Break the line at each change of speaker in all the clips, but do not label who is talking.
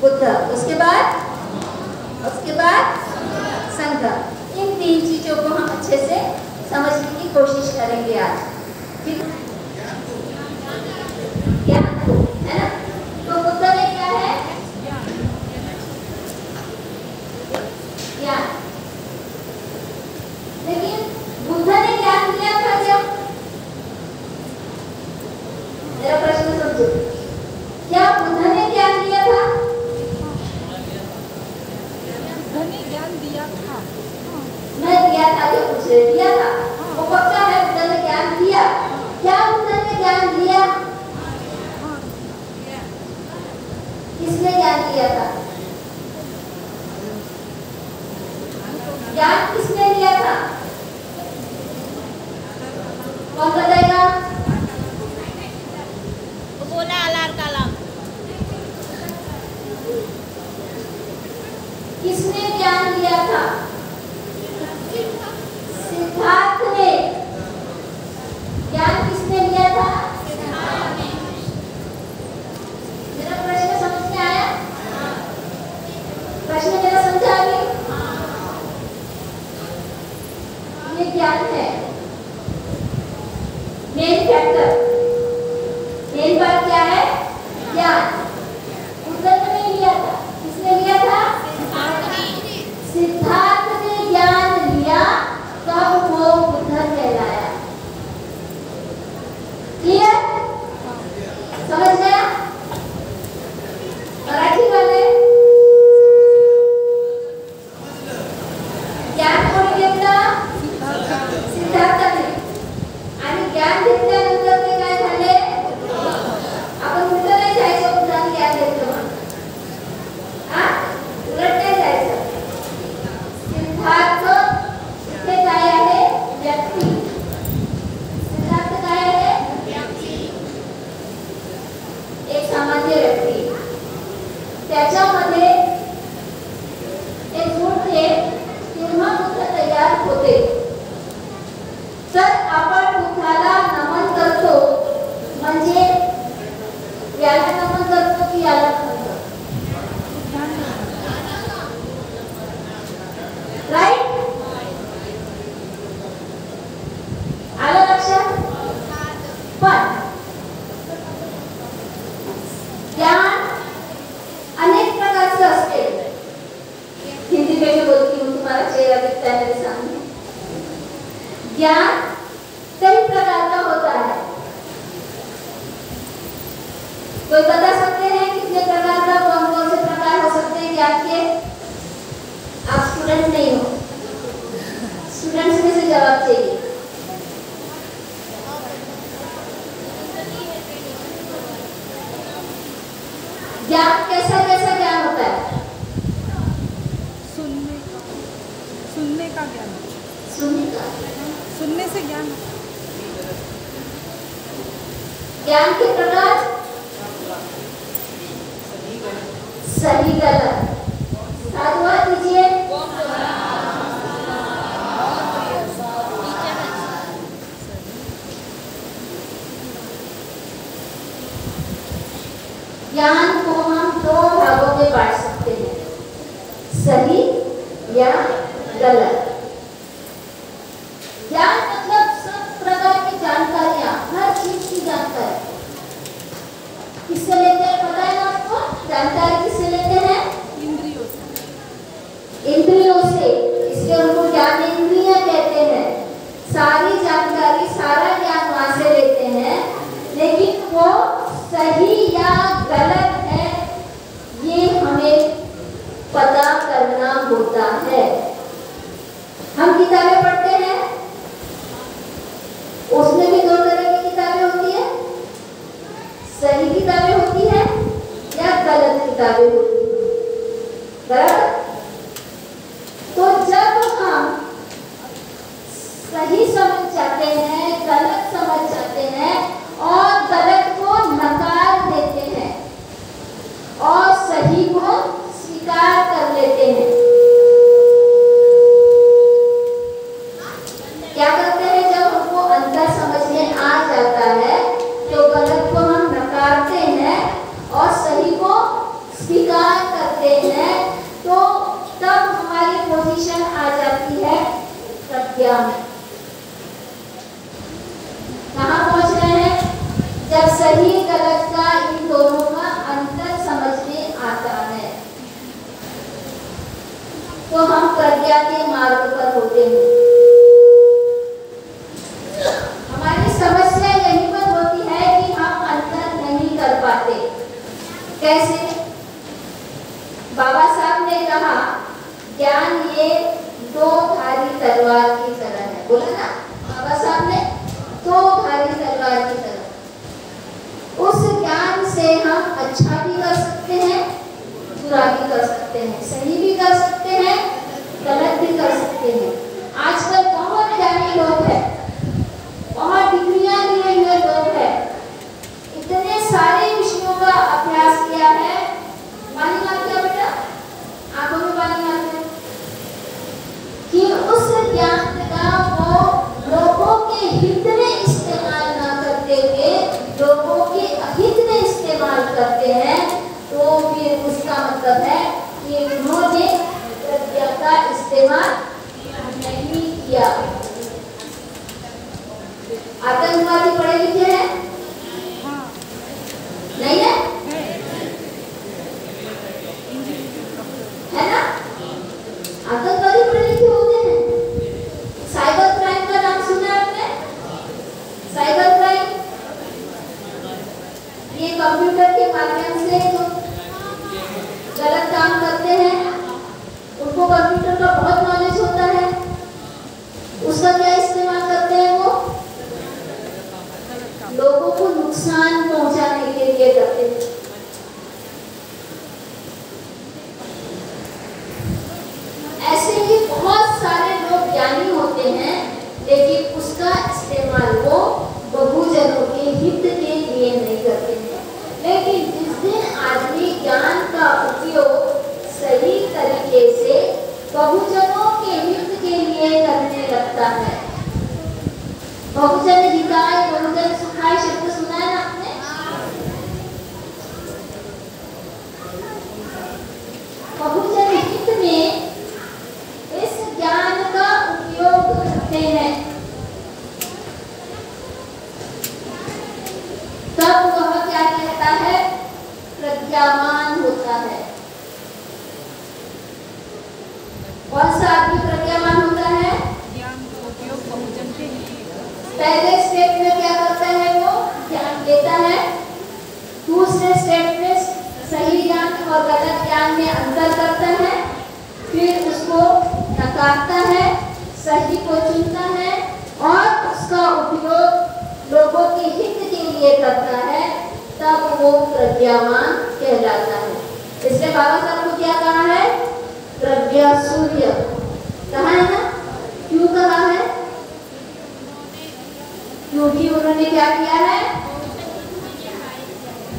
बुद्ध, उसके बाद संघ। इन 3 चीजों को हम अच्छे से समझने की कोशिश करेंगे आज, ठीक है? ज्ञान है ना? तो बुद्ध में क्या है? ज्ञान। लेकिन बुद्ध ने ज्ञान दिया था क्या? मेरा प्रश्न समझो, क्या बुद्ध ने ज्ञान दिया था?
बुद्ध ने ज्ञान दिया था।
मैं दिया था जो पूछ रहे, दिया था वो पक्का है, बुद्ध ने ज्ञान दिया। क्या बुद्ध ने ज्ञान दिया? किसने ज्ञान दिया था? ज्ञान किसने दिया था? कौन बताएगा?
बोला अलार कालम।
किसने ज्ञान दिया था? सिद्धार्थ ने। ज्ञान किसने दिया था? मेरा प्रश्न समझ में आया? प्रश्न मेरा समझा अभी? ये ज्ञान है, मेन फैक्टर, मेन बात क्या है? ज्ञान। बुद्ध ने नहीं लिया था, किसने लिया था? सिद्धार्थ ने ज्ञान लिया, तब वो बुद्ध कहलाया। क्लियर? समझ गया? मराठी वाले ज्ञान कोणी घेतला? सिद्धार्थाने। आणि ज्ञान घेतल्यानंतर ते काय झाले? आपण कुठं नाही जायचं बुद्धाने ज्ञान घेतलं म्हणून, हा? उलट नाही जायचं। सिद्धार्थ हे काय आहे? व्यक्ती। सिद्धार्थ काय आहे? एक सामान्य व्यक्ती। त्याच्यामध्ये एक मूर्ती तेव्हा बुद्ध तयार होते। तर आपण बुद्धाला नमन करतो, म्हणजे याला नमन करतो की याला नमन करतो? राईट? आलं लक्षात? पण ज्ञान अनेक प्रकारचं असते। हिंदी में भी बोलती हूँ, तुम्हारा चेहरा दिखता है मेरे सामने। ज्ञान कई प्रकार का होता है। कोई बता सकते हैं कितने प्रकार का, कौन कौन से प्रकार हो सकते हैं ज्ञान के? आप स्टूडेंट नहीं हो, स्टूडेंट्स में से जवाब चाहिए। ज्ञान कैसा कैसा ज्ञान होता है?
सुनने का ज्ञान।
सुनने का।
सुनने से ज्ञान।
ज्ञान के प्रकार? सही गलत। साधुवाद दीजिए। ज्ञान को हम 2 भागों में बांट सकते हैं, सही या गलत। ज्ञान मतलब सब प्रकार की जानकारियां, हर चीज की जानकारी। किससे लेते हैं पता है ना आपको? जानकारी किससे लेते हैं?
इंद्रियों से।
इंद्रियों से, इसलिए उनको ज्ञान इंद्रियां कहते हैं। सारी जानकारी, सारा ज्ञान वहां से लेते हैं, लेकिन वो सही या गलत है ये हमें पता करना होता है। हम किताबें पढ़ते हैं, उसमें भी 2 तरह की किताबें होती है, सही किताबें होती है या गलत किताबें होती है, बराबर? तो जब हम सही समझ जाते हैं, गलत समझ जाते हैं और गलत को नकार देते हैं और सही को स्वीकार कर लेते हैं, क्या करते हैं? जब हमको अंतर समझ में आ जाता है तो गलत को हम नकारते हैं और सही को स्वीकार पोजीशन आ जाती है प्रज्ञा में। कहाँ पहुंच रहे हैं? जब सही गलत का इन दोनों का अंतर समझ में आता है तो हम प्रज्ञा के मार्ग पर होते हैं। हमारी समस्या यहीं पर होती है कि हम अंतर नहीं कर पाते। कैसे? बाबा साहब ने कहा ज्ञान ये दो धारी तलवार की तरह है। बोला ना बाबा साहब ने, दो धारी तलवार की तरह। उस ज्ञान से हम अच्छा भी कर सकते हैं, बुरा भी कर सकते हैं, सही भी कर सकते हैं, गलत भी कर सकते हैं। आजकल बहुत ज्ञानी लोग हैं, बहुत डिग्रियां लिए हुए लोग हैं, इतने सारे विषयों का अभ्यास किया है। पानी आ गया बेटा, आंखों में पानी आ गया कि उस ज्ञान का वो लोगों के हित में इस्तेमाल ना करते हुए लोगों के अहित में इस्तेमाल करते हैं, तो फिर उसका मतलब है कि उन्होंने प्रज्ञा का इस्तेमाल नहीं किया। आतंकवादी पढ़े लिखे हैं? नहीं है? है ना? आतंकवादी पढ़े लिखे होते हैं। साइबर क्राइम का नाम सुना है आपने? साइबर क्राइम ये कंप्यूटर के माध्यम से जो गलत काम करते हैं उनको कंप्यूटर का बहुत नॉलेज होता है। उसका क्या इस्तेमाल करते हैं? वो लोगों को नुकसान पहुंचाने के लिए करते हैं। ऐसे ही बहुत सारे लोग ज्ञानी होते हैं लेकिन उसका इस्तेमाल वो बहुजनों के हित के लिए नहीं करते हैं। लेकिन जिस दिन आदमी ज्ञान का उपयोग सही तरीके से बहुजनों के हित के लिए करने लगता है, बहुजन हिताय बहुजन सुखाय शब्द सुना है ना आपने? बहुजन हित में इस ज्ञान का उपयोग करते हैं, तब वह क्या कहता है? प्रज्ञावान होता है। कौन सा आदमी प्रज्ञावान होता है?
ज्ञान का उपयोग बहुजन के लिए।
पहले स्टेप में क्या करता है? वो ज्ञान लेता है। दूसरे स्टेप में सही ज्ञान और गलत ज्ञान में अंतर करता है, फिर उसको नकारता है, सही को चुनता है और उसका उपयोग लोगों के हित के लिए करता है, तब वो प्रज्ञावान कहलाता है। इसलिए बाबा साहब को क्या कहा है? प्रज्ञा सूर्य कहा है ना? क्यों कहा है? क्योंकि उन्होंने क्या किया है?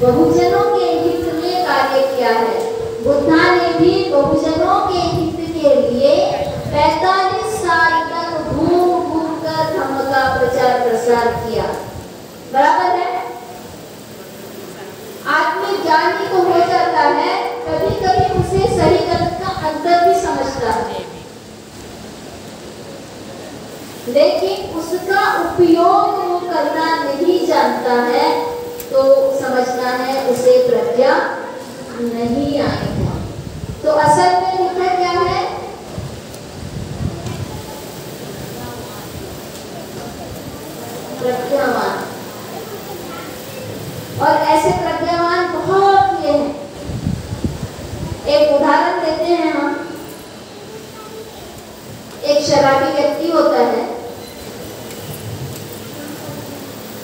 बहुजनों के हित में कार्य किया है। बुद्धा ने भी बहुजनों के हित के लिए 45 साल तक घूम घूम कर धम्म का प्रचार प्रसार किया। बराबर है? आदमी ज्ञानी तो हो जाता है, कभी कभी उसे सही गलत का अंतर भी समझता है, लेकिन उसका उपयोग वो करना नहीं जानता है, तो समझना है उसे प्रज्ञा नहीं आई है। तो असल में लिखा क्या है? प्रज्ञावान। और ऐसे प्रज्ञावान बहुत ये हैं। एक उदाहरण देते हैं हम। एक शराबी व्यक्ति होता है,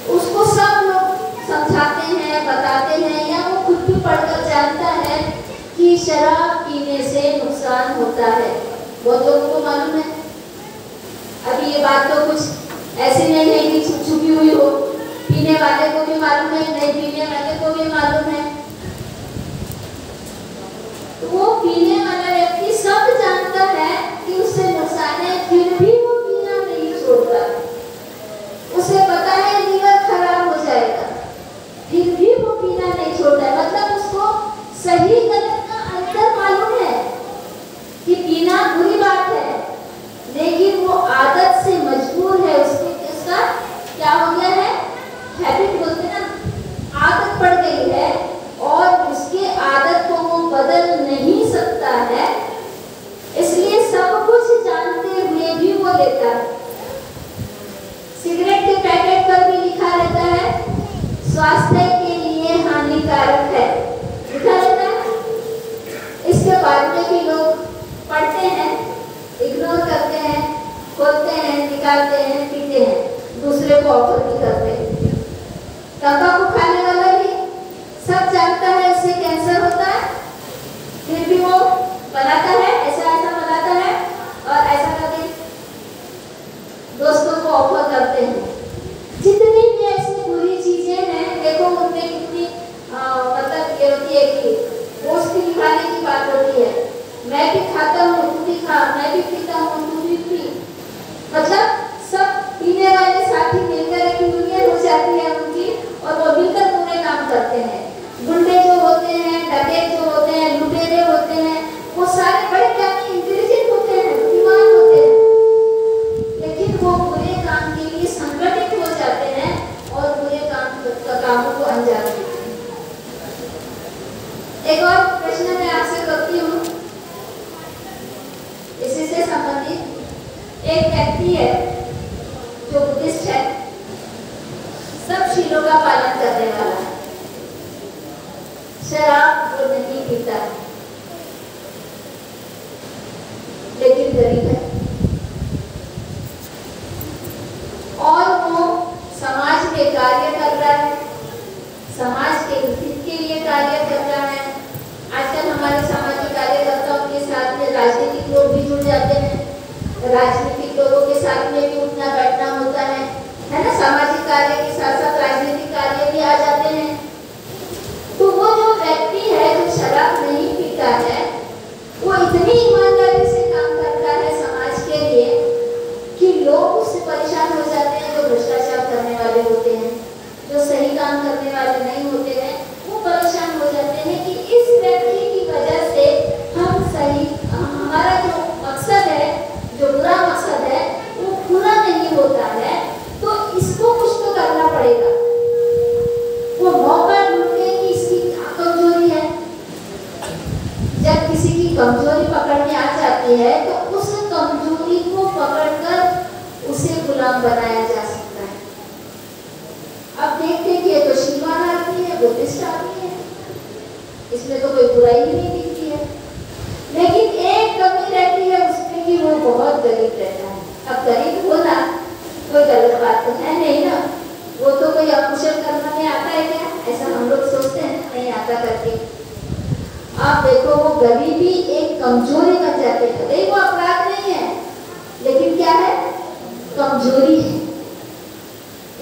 उसको सब लोग समझाते हैं, बताते हैं, या वो खुद भी पढ़कर जानता है कि शराब पीने से नुकसान होता है। बहुत लोगों को मालूम है। अभी ये बात तो कुछ ऐसी नहीं है कि छुपी हुई हो, पीने वाले को भी मालूम है, नहीं पीने वाले को भी मालूम है। तो वो पीने वाला व्यक्ति सब जानता है कि उससे नुकसान है, फिर भी वो पीना नहीं छोड़ता। उसे पता है लीवर खराब हो जाएगा, फिर भी वो पीना नहीं छोड़ता है। मतलब उसको सही गलत का अंतर मालूम है कि पीना बुरी बात है, निकालते हैं, पीते हैं, दूसरे को ऑफर भी करते हैं। तंबाकू खाने वाला भी सब जानता है इससे कैंसर होता है, फिर भी वो बनाता है, ऐसा बनाता है और ऐसा करके दोस्तों को ऑफर करते हैं। जितनी भी ऐसी बुरी चीजें हैं, देखो उनमें कितनी मतलब ये होती है कि दोस्त की खाने की बात होती है, मैं भी खाता हूँ तू भी खा, मैं भी पीता हूँ तू भी पी, मतलब सब पीने वाले साथी मिलकर एक यूनियन हो जाती है उनकी और वो मिलकर पूरे काम करते हैं। गुंडे जो होते हैं, डकैत जो होते हैं, लुटेरे होते हैं, वो सारे बड़े क्या इंटेलिजेंट होते हैं, बुद्धिमान होते हैं, लेकिन वो बुरे काम के लिए संगठित हो जाते हैं और बुरे कामों को अंजाम देते हैं। एक और प्रश्न मैं आपसे करती हूँ, इसी से संबंधित। एक व्यक्ति है जो बुद्धिस्ट है, सब शीलों का पालन करने वाला है, शराब वो नहीं पीता है, लेकिन गरीब है और वो समाज में कार्य कर रहा है, समाज के हित के लिए कार्य कर रहा है। आजकल हमारे सामाजिक कार्यकर्ताओं के साथ में राजनीतिक लोग भी जुड़ जाते हैं, राजनीतिक लोगों के साथ में भी उठना बैठना होता है ना, सामाजिक कार्य के साथ साथ राजनीतिक कार्य भी आ जाते हैं। तो वो जो व्यक्ति है जो शराब नहीं पीता है, वो इतनी ईमानदारी से काम करता है समाज के लिए कि लोग उससे परेशान हो जाते हैं। जो भ्रष्टाचार करने वाले होते हैं, जो सही काम करने वाले नहीं होते हैं, वो परेशान हो जाते हैं कि इस व्यक्ति की वजह से हमारा जो मकसद है, जो बुरा मकसद है, वो पूरा नहीं होता है, तो इसको कुछ तो करना पड़ेगा। वो मौका ढूंढते कि इसकी क्या कमजोरी है। जब किसी की कमजोरी पकड़ में आ जाती है तो उस कमजोरी को पकड़कर उसे गुलाम बनाया जा सकता है। अब देखते हैं कि ये तो शिवान आदमी है, बुद्धिस्ट आदमी है, इसमें तो कोई बुराई ही नहीं दिखती है, लेकिन एक कमी रहती है उसमें कि वो बहुत गरीब रहता है। अब गरीब होना कोई गलत बात तो है नहीं ना, वो तो कोई अकुशल कर्म में आता है क्या, ऐसा हम लोग सोचते हैं नहीं आता करके। आप देखो वो गरीबी एक कमजोरी बन जाती है, नहीं वो अपराध नहीं है, लेकिन क्या है, कमजोरी है।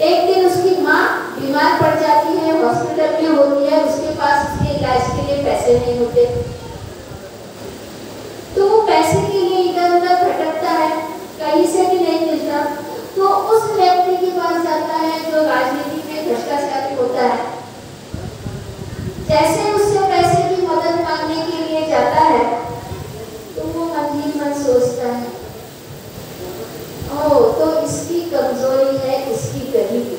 एक दिन उसकी माँ बीमार पड़ जाती है, हॉस्पिटल में होती है, उसके पास उसके इलाज के लिए पैसे नहीं होते, तो वो पैसे के लिए इधर उधर भटकता है, कहीं से भी नहीं मिलता, तो उस व्यक्ति के पास जाता है जो राजनीति में भ्रष्टाचारी होता है। जैसे उससे पैसे की मदद मांगने के लिए जाता है तो वो मन ही मन सोचता है, ओ तो इसकी कमजोरी है, इसकी गरीबी,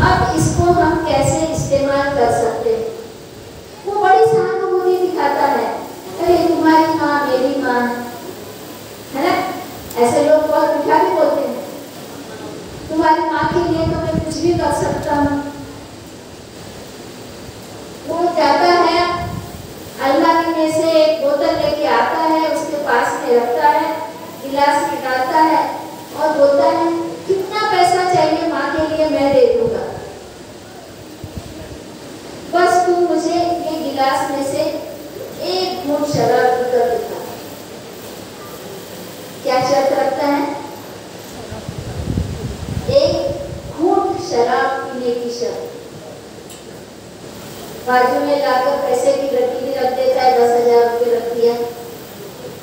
अब इसको हम कैसे इस्तेमाल कर सकते हैं। वो बड़ी सहानुभूति दिखाता है, अरे तुम्हारी माँ मेरी माँ है ना, ऐसे लोग बहुत मीठा भी बोलते हैं, तुम्हारी माँ के लिए तो मैं कुछ भी कर सकता हूँ। वो जाता है, अलमारी में से एक बोतल लेके आता है, उसके पास में रखता है, गिलास में डालता है और बोलता है कितना पैसा चाहिए माँ के लिए मैं दे दूंगा, बस तू मुझे ये गिलास में से एक घूंट शराब पीकर दिखा। क्या शर्त रखता है, एक घूंट शराब पीने की शर्त। बाजू में लाकर पैसे की रट्टी भी रख देता है, 10,000 रुपये रख दिया,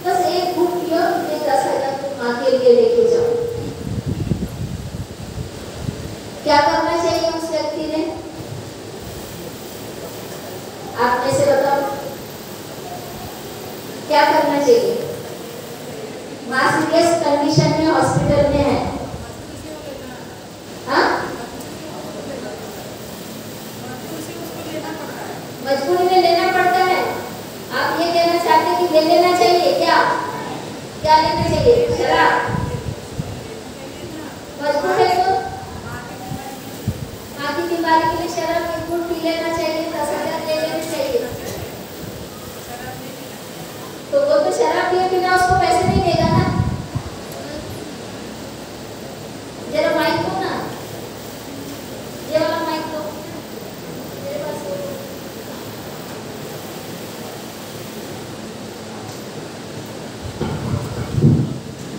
बस एक घूंट पियो, ये 10,000 तुम माँ के लिए लेके जाओ। क्या करना चाहिए उस व्यक्ति ने, आप में से बताओ क्या करना चाहिए। माँ सीरियस कंडीशन में हॉस्पिटल में है, हाँ मजबूरी में लेना पड़ता है। आप ये कहना चाहते हैं कि ले लेना चाहिए, क्या क्या लेना चाहिए, शराब, मजबूर है तो माँ की बीमारी के लिए शराब एक घूंट पी लेना चाहिए, 10,000 ले लेना चाहिए, तो वो तो शराब पिए बिना उसको पैसे नहीं देगा ना,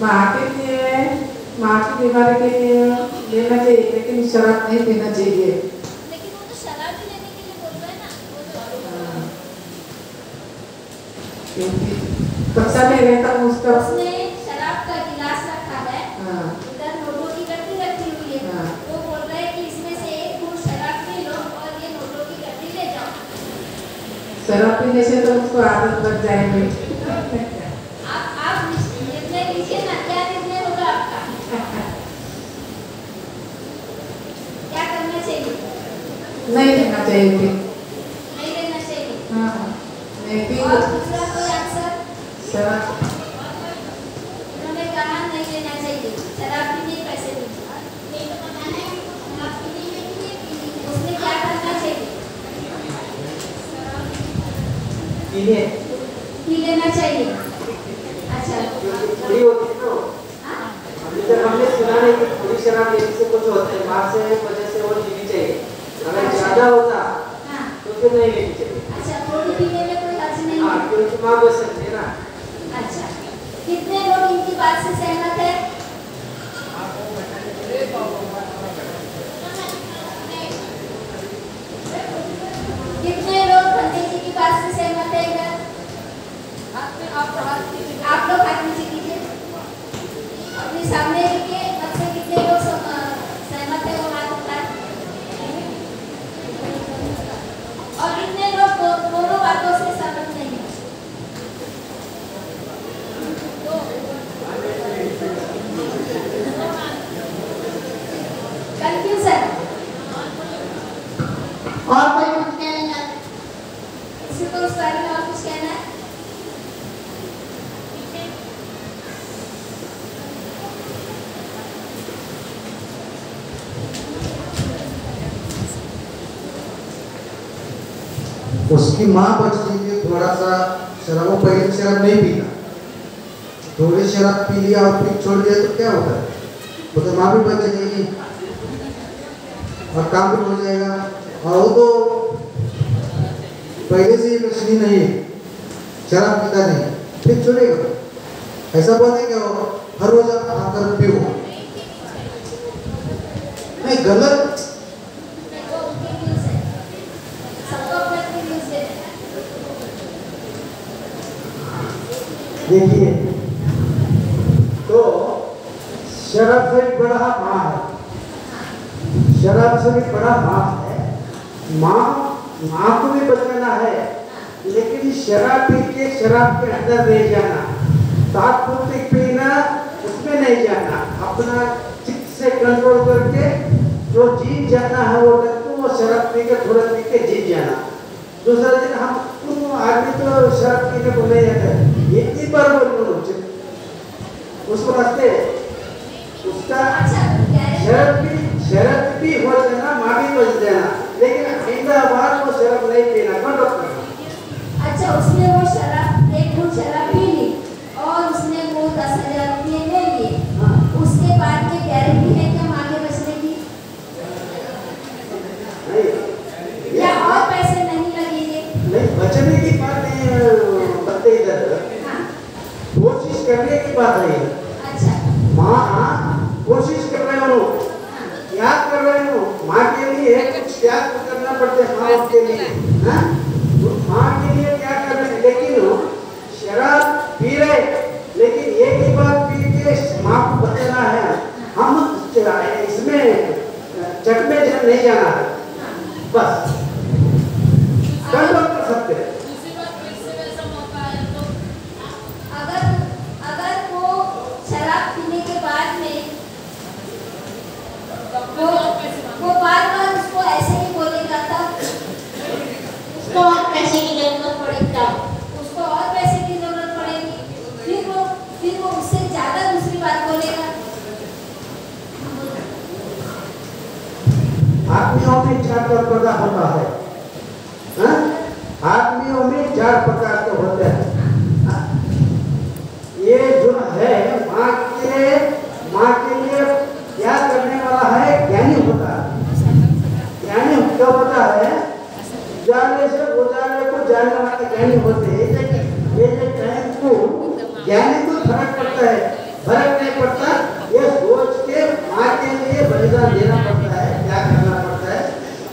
माँ के लिए, माँ की बीमारी के लिए लेना चाहिए, लेकिन शराब नहीं पीना चाहिए।
लेकिन वो तो शराब भी लेने के लिए बोल रहा है ना, वो तो
क्योंकि बच्चा नहीं रहता उसका।
उसने शराब का गिलास रखा है,
हाँ।
इधर नोटों की गड्डी रखी हुई है।
हाँ।
वो बोल रहा है कि इसमें से एक घूंट शराब पी लो और ये नोटों की गड्डी ले जाओ।
शराब पीने से तो उसको आदत लग जाएगी।
आप निर्णय लीजिए ना, क्या निर्णय होगा आपका? क्या करना चाहिए?
नहीं लेना चाहिए।
नहीं लेना चाहिए।
हाँ, नहीं पी।
और दूसरा कोई आंसर?
शराब
उन्होंने कहा नहीं लेना चाहिए, शराब भी नहीं, पैसे नहीं। नहीं तो बताना है कि शराब पीनी है कि नहीं पीनी है। उसने क्या करना चाहिए? पी लेना चाहिए। अच्छा,
थोड़ी होती है ना, जब हमने सुना नहीं कि थोड़ी शराब लेने से कुछ होता है, माँ से वजह से वो लेनी चाहिए। अगर ज्यादा होता
हाँ,
तो फिर नहीं लेनी चाहिए।
अच्छा, थोड़ी पीने में कोई हर्ज नहीं
हाँ,
है।
क्योंकि माँ बच सकती है ना।
अच्छा, कितने लोग इनकी बात से सहमत है? कितने लोग पंडित जी की बात से सहमत है इधर? आप लोग हाथ नीचे कीजिए, अपने सामने देखिए, अब से कितने लोग सहमत है वो हाथ उठाएं। और कितने लोग दोनों बातों से सहमत नहीं है? कंफ्यूजन। और कोई कुछ कहना चाहता है? किसी को इस बारे में और कुछ कहना है?
उसकी माँ बचती थी थोड़ा सा शराब, वो पहले शराब नहीं पीता, थोड़ी शराब पी लिया और फिर छोड़ दिया तो क्या होता है? वो तो माँ भी बच जाएगी और काम भी हो जाएगा। और वो तो पहले से ही व्यसनी नहीं है, शराब पीता नहीं, फिर छोड़ेगा? ऐसा बोलते क्या वो हर रोज आप आकर पियो? नहीं, गलत।
देखिए, तो शराब से भी बड़ा माँ है, शराब से भी बड़ा माँ है। माँ को भी बचाना है, लेकिन शराब पी के शराब के अंदर नहीं जाना, तात्पुरती पीना उसमें नहीं जाना, अपना चित्त से कंट्रोल करके जो जीत जाना है वो शराब पी के थोड़ा पी के जीत जाना। दूसरा दिन हम आदमी तो शराब पीने को नहीं जाते, इतनी बार बोलो उसको रास्ते उसका शराब भी हो जाना, माँ भी बच जाना, लेकिन आइंदा बार वो शराब नहीं पीना, कंट्रोल करना।
अच्छा, उसने वो शराब, एक घूंट शराब पी ली और उसने वो 10,000 रुपये ले लिए, उसके बाद में गारंटी है क्या माँ के बचने की? या और पैसे नहीं लगेंगे?
नहीं, बचने की बात नहीं बनते इधर, कोशिश करने की बात है।
अच्छा,
माँ कोशिश कर रहे हो, त्याग कर रहे हो, माँ के लिए कुछ त्याग करना पड़ता है, माँ के लिए, हाँ? माँ के लिए क्या कर रहे हैं, लेकिन शराब पी रहे, लेकिन एक ही बात पी के माँ को बचाना है, हम इसमें चट में नहीं जाना है, बस कंट्रोल कर सकते हैं।
अगर वो शराब पीने के बाद में वो बार-बार उसको ऐसे ही बोलेगा तब उसको और पैसे की जरूरत पड़ेगी, उसको और पैसे की जरूरत पड़ेगी, फिर वो उससे ज्यादा दूसरी बात बोलेगा।
आदमियों में 4 प्रकार होता है, हाँ? आदमियों में 4 प्रकार के होते हैं। ये जो है माँ के लिए क्या करने वाला है, ज्ञानी होता है। ज्ञानी क्या होता है? जाने से उजाले को जानने वाले ज्ञानी होते हैं। ये जो टाइम को ज्ञानी को फर्क पड़ता है, फर्क नहीं पड़ता, ये सोच के माँ के लिए बलिदान देना पड़ता है, क्या करना पड़ता है।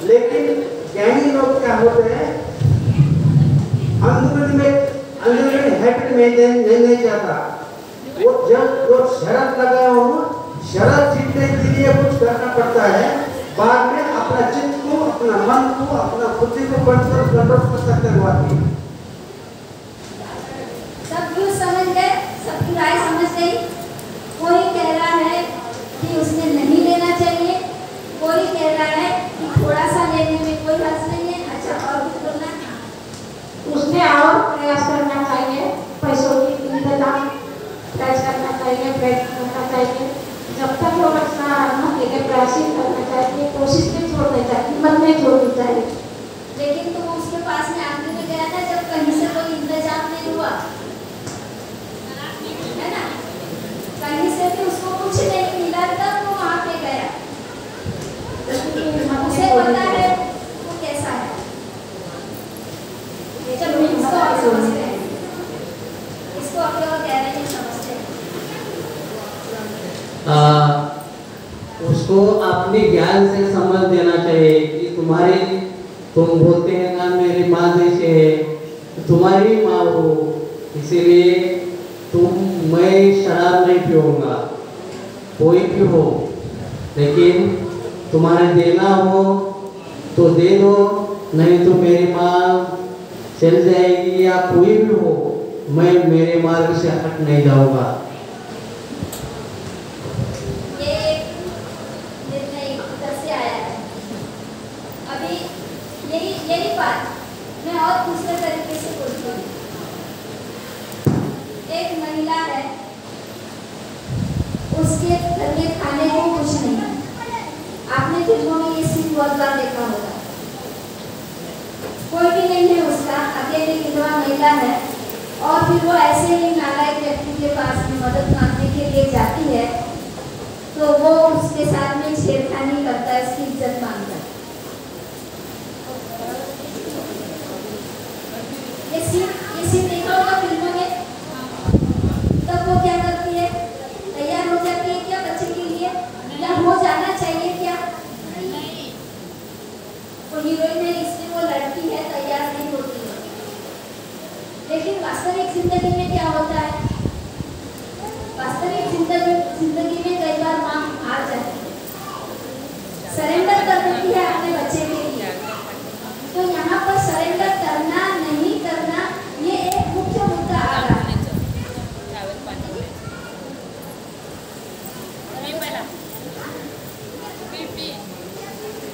लेकिन ज्ञानी लोग क्या होते हैं, अंदरूनी हैबिट में नहीं जाता, वो जब जो शरत लगाया हो, शरत जीतने के लिए कुछ करना पड़ता है, बाद में अपना चित्त को, अपना मन को, अपना बुद्धि को कंट्रोल कर सकते हैं आदमी।
सब क्यों समझ गए, सबकी राय समझ गई। कोई कह रहा है कि उसने नहीं लेना चाहिए, कोई कह रहा है कि थोड़ा सा लेने में कोई हर्ज नहीं है। अच्छा, और कुछ बोलना है?
उसने और प्रयास करना चाहिए, पैसों की इंतजाम करना चाहिए, प्रयत्न करना चाहिए। जब तक वो बचना न लेके प्रयास करना चाहिए, कोशिश नहीं छोड़नी चाहिए, हिम्मत नहीं छोड़नी चाहिए।
लेकिन तो उसके पास में आखिर में गया था जब कहीं से कोई इंतजाम नहीं हुआ, है ना, कहीं से भी उसको कुछ नहीं मिला, तब वो वहाँ पे गया। उसे पता है वो कैसा है। चलो इसको और समझते हैं, इसको अपने और गहराई में समझते हैं।
उसको अपने ज्ञान से समझ देना चाहिए कि तुम बोलते हैं ना मेरी माँ जैसे है, तुम्हारी माँ हो, इसीलिए मैं शराब नहीं पीऊँगा, कोई भी हो, लेकिन तुम्हारे देना हो तो दे दो, नहीं तो मेरी माँ चल जाएगी या कोई भी हो, मैं मेरे मार्ग से हट नहीं जाऊँगा।
यही बात मैं और दूसरे तरीके से बोलती हूँ। एक महिला है, उसके घर में खाने को कुछ नहीं है। आपने फिल्मों में ये सीन बहुत बार देखा होगा। कोई भी नहीं है उसका, अकेले विधवा महिला है, और फिर वो ऐसे ही नालायक व्यक्ति के पास में मदद मांगने के लिए जाती है, तो वो उसके साथ में छेड़खानी करता है, उसकी इज्जत मांगता है। ये सीन देखा होगा फिल्मों में। तब वो क्या करती है, तैयार हो जाती है क्या बच्चे के लिए, या हो जाना चाहिए क्या? वो हीरोइन है इसलिए वो लड़की है, तैयार नहीं होती है। लेकिन वास्तविक जिंदगी में क्या होता है, वास्तविक जिंदगी में कई बार माँ हार जाती है, सरेंडर कर देती है अपने बच्चे के लिए। तो यहाँ पर सरेंडर करना नहीं करना, ये एक मुख्य मुद्दा आ रहा है।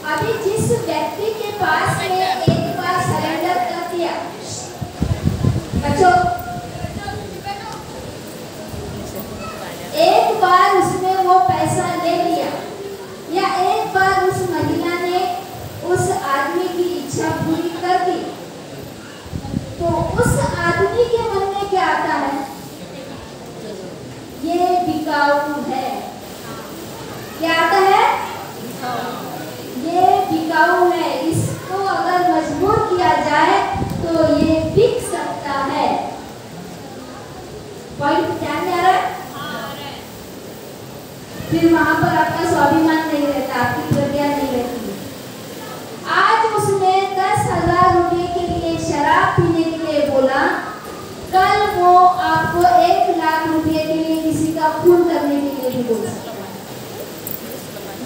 अभी जिस व्यक्ति के पास में एक बार सरेंडर कर दिया, बच्चों, एक बार उसने वो पैसा ले लिया, या एक बार उस महिला ने उस आदमी की इच्छा पूरी कर दी, तो उस आदमी के मन में क्या आता है, ये बिकाऊ है। क्या आता है, ये बिकाऊ है, इसको अगर मजबूर किया जाए तो ये बिक सकता है। पॉइंट ध्यान में आ रहा है? फिर वहां पर आपका स्वाभिमान नहीं रहता, आपकी प्रज्ञा नहीं रहती। आज उसने 10,000 रुपये के लिए शराब पीने के लिए बोला, कल वो आपको 1 लाख रुपये के लिए किसी का खून करने के लिए भी बोल सकता है।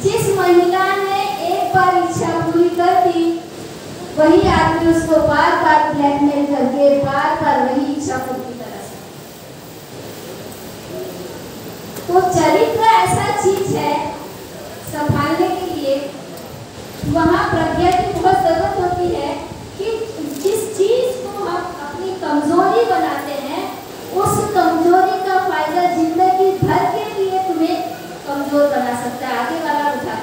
जिस महिला ने एक बार इच्छा पूरी कर दी, वही आदमी उसको बार बार ब्लैकमेल करके बार बार वही इच्छा पूरी करा सकता। तो चरित्र ऐसा चीज है संभालने के लिए, वहाँ प्रज्ञा की बहुत जरूरत होती है कि जिस चीज को हम अपनी कमजोरी बनाते हैं, उस कमजोरी का फायदा जिंदगी भर के लिए तुम्हें कमजोर बना सकता है। आगे वाला उठा,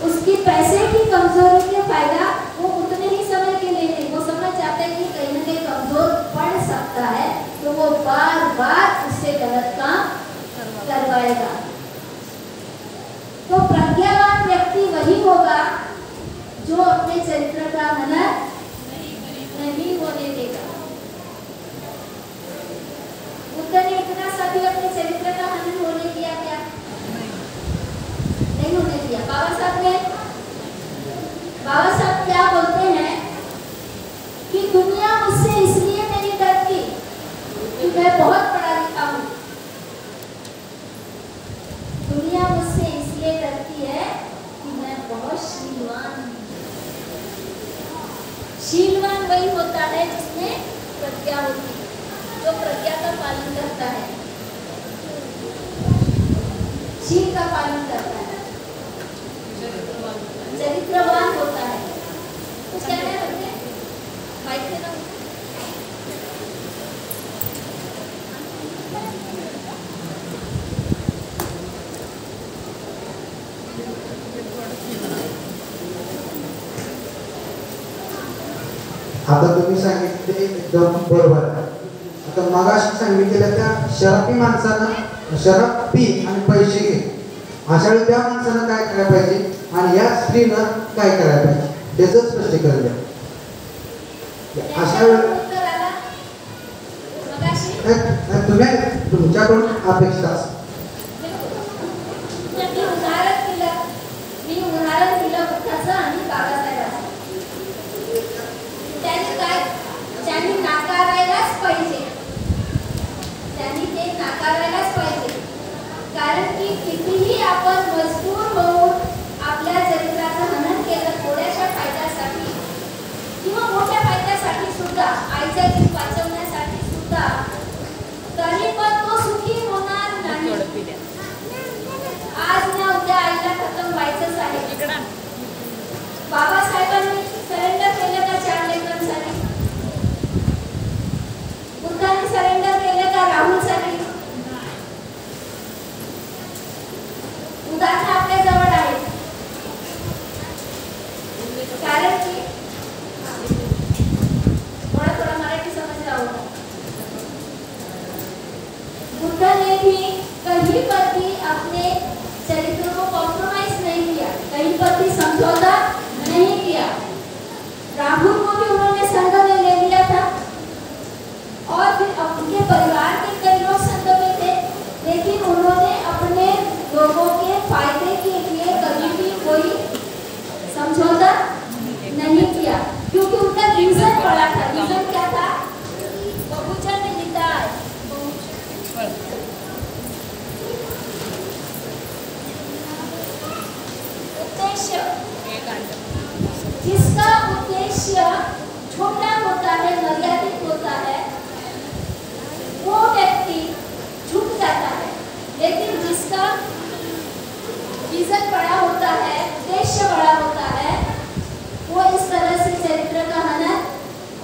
उसकी पैसे की कमजोरी के फायदा वो उतने ही समय के लिए नहीं, वो समझ जाते हैं कि कहीं ना कहीं कमजोर पड़ सकता है, तो वो बार बार उससे गलत काम करवाएगा। तो प्रज्ञावान व्यक्ति वही होगा जो अपने चरित्र का हनन नहीं होने देगा। बुद्ध ने इतना सा भी शीलवान वही होता है जिसमें प्रज्ञा होती है, जो प्रज्ञा का पालन करता है, शील का पालन करता है, चरित्रवान होता है। कुछ कहना है बच्चे? माइक पे ना।
आता तुम्ही सांगितले एकदम बरोबर आहे. आता मगाशी सांगितलेल्या त्या शराबी माणसानं शराब पी आणि पैसे घे, अशा वेळी त्या माणसानं काय करायला पाहिजे आणि या स्त्रीनं काय करायला पाहिजे त्याचं स्पष्टीकरण द्या. अशा वेळी तुम्ही तुमच्याकडून अपेक्षा असते.
मी उदाहरण दिलं बुद्धाचं आणि बाबासाहेबांचं. त्यांनी नाकारायलाच पाहिजे, त्यांनी ते नाकारायलाच पाहिजे. कारण की कितीही आपण मजबूर होऊन आपल्या चरित्राचं हनन केलं थोड्याशा फायद्यासाठी किंवा मोठ्या फायद्यासाठी सुद्धा, आईचा जीव वाचवण्यासाठी सुद्धा, तरी पण तो सुखी होणार नाही. आज ना उद्या आईला खतम व्हायचंच आहे. बाबासाहेबांनी सरेंडर केलं का 4 लेकरांसाठी? बुद्धांनी सरेंडर केलं का राहुलसाठी? उदाहरण आपल्या जवळ आहे. कारण की थोड़ा मराठी समझ रहा होगा. बुद्ध ने भी कहीं पर भी अपने चरित्र को कॉम्प्रोमाइज नहीं किया, कहीं पर भी समझौता नहीं किया. राहुल को भी उन्होंने संघ में ले लिया था और फिर उनके परिवार के कई लोग संघ में थे, लेकिन उन्होंने अपने लोगों के फायदे के लिए कभी भी कोई समझौता नहीं किया, क्योंकि उनका रीजन बड़ा था. रीजन क्या था? बहुजन हिताय. उद्देश्य, जिसका उद्देश्य छोटा होता है, मर्यादित होता है, वो व्यक्ति झुक जाता है. लेकिन जिसका विजन बड़ा होता है, उद्देश्य बड़ा होता है, वो इस तरह से चरित्र का हनन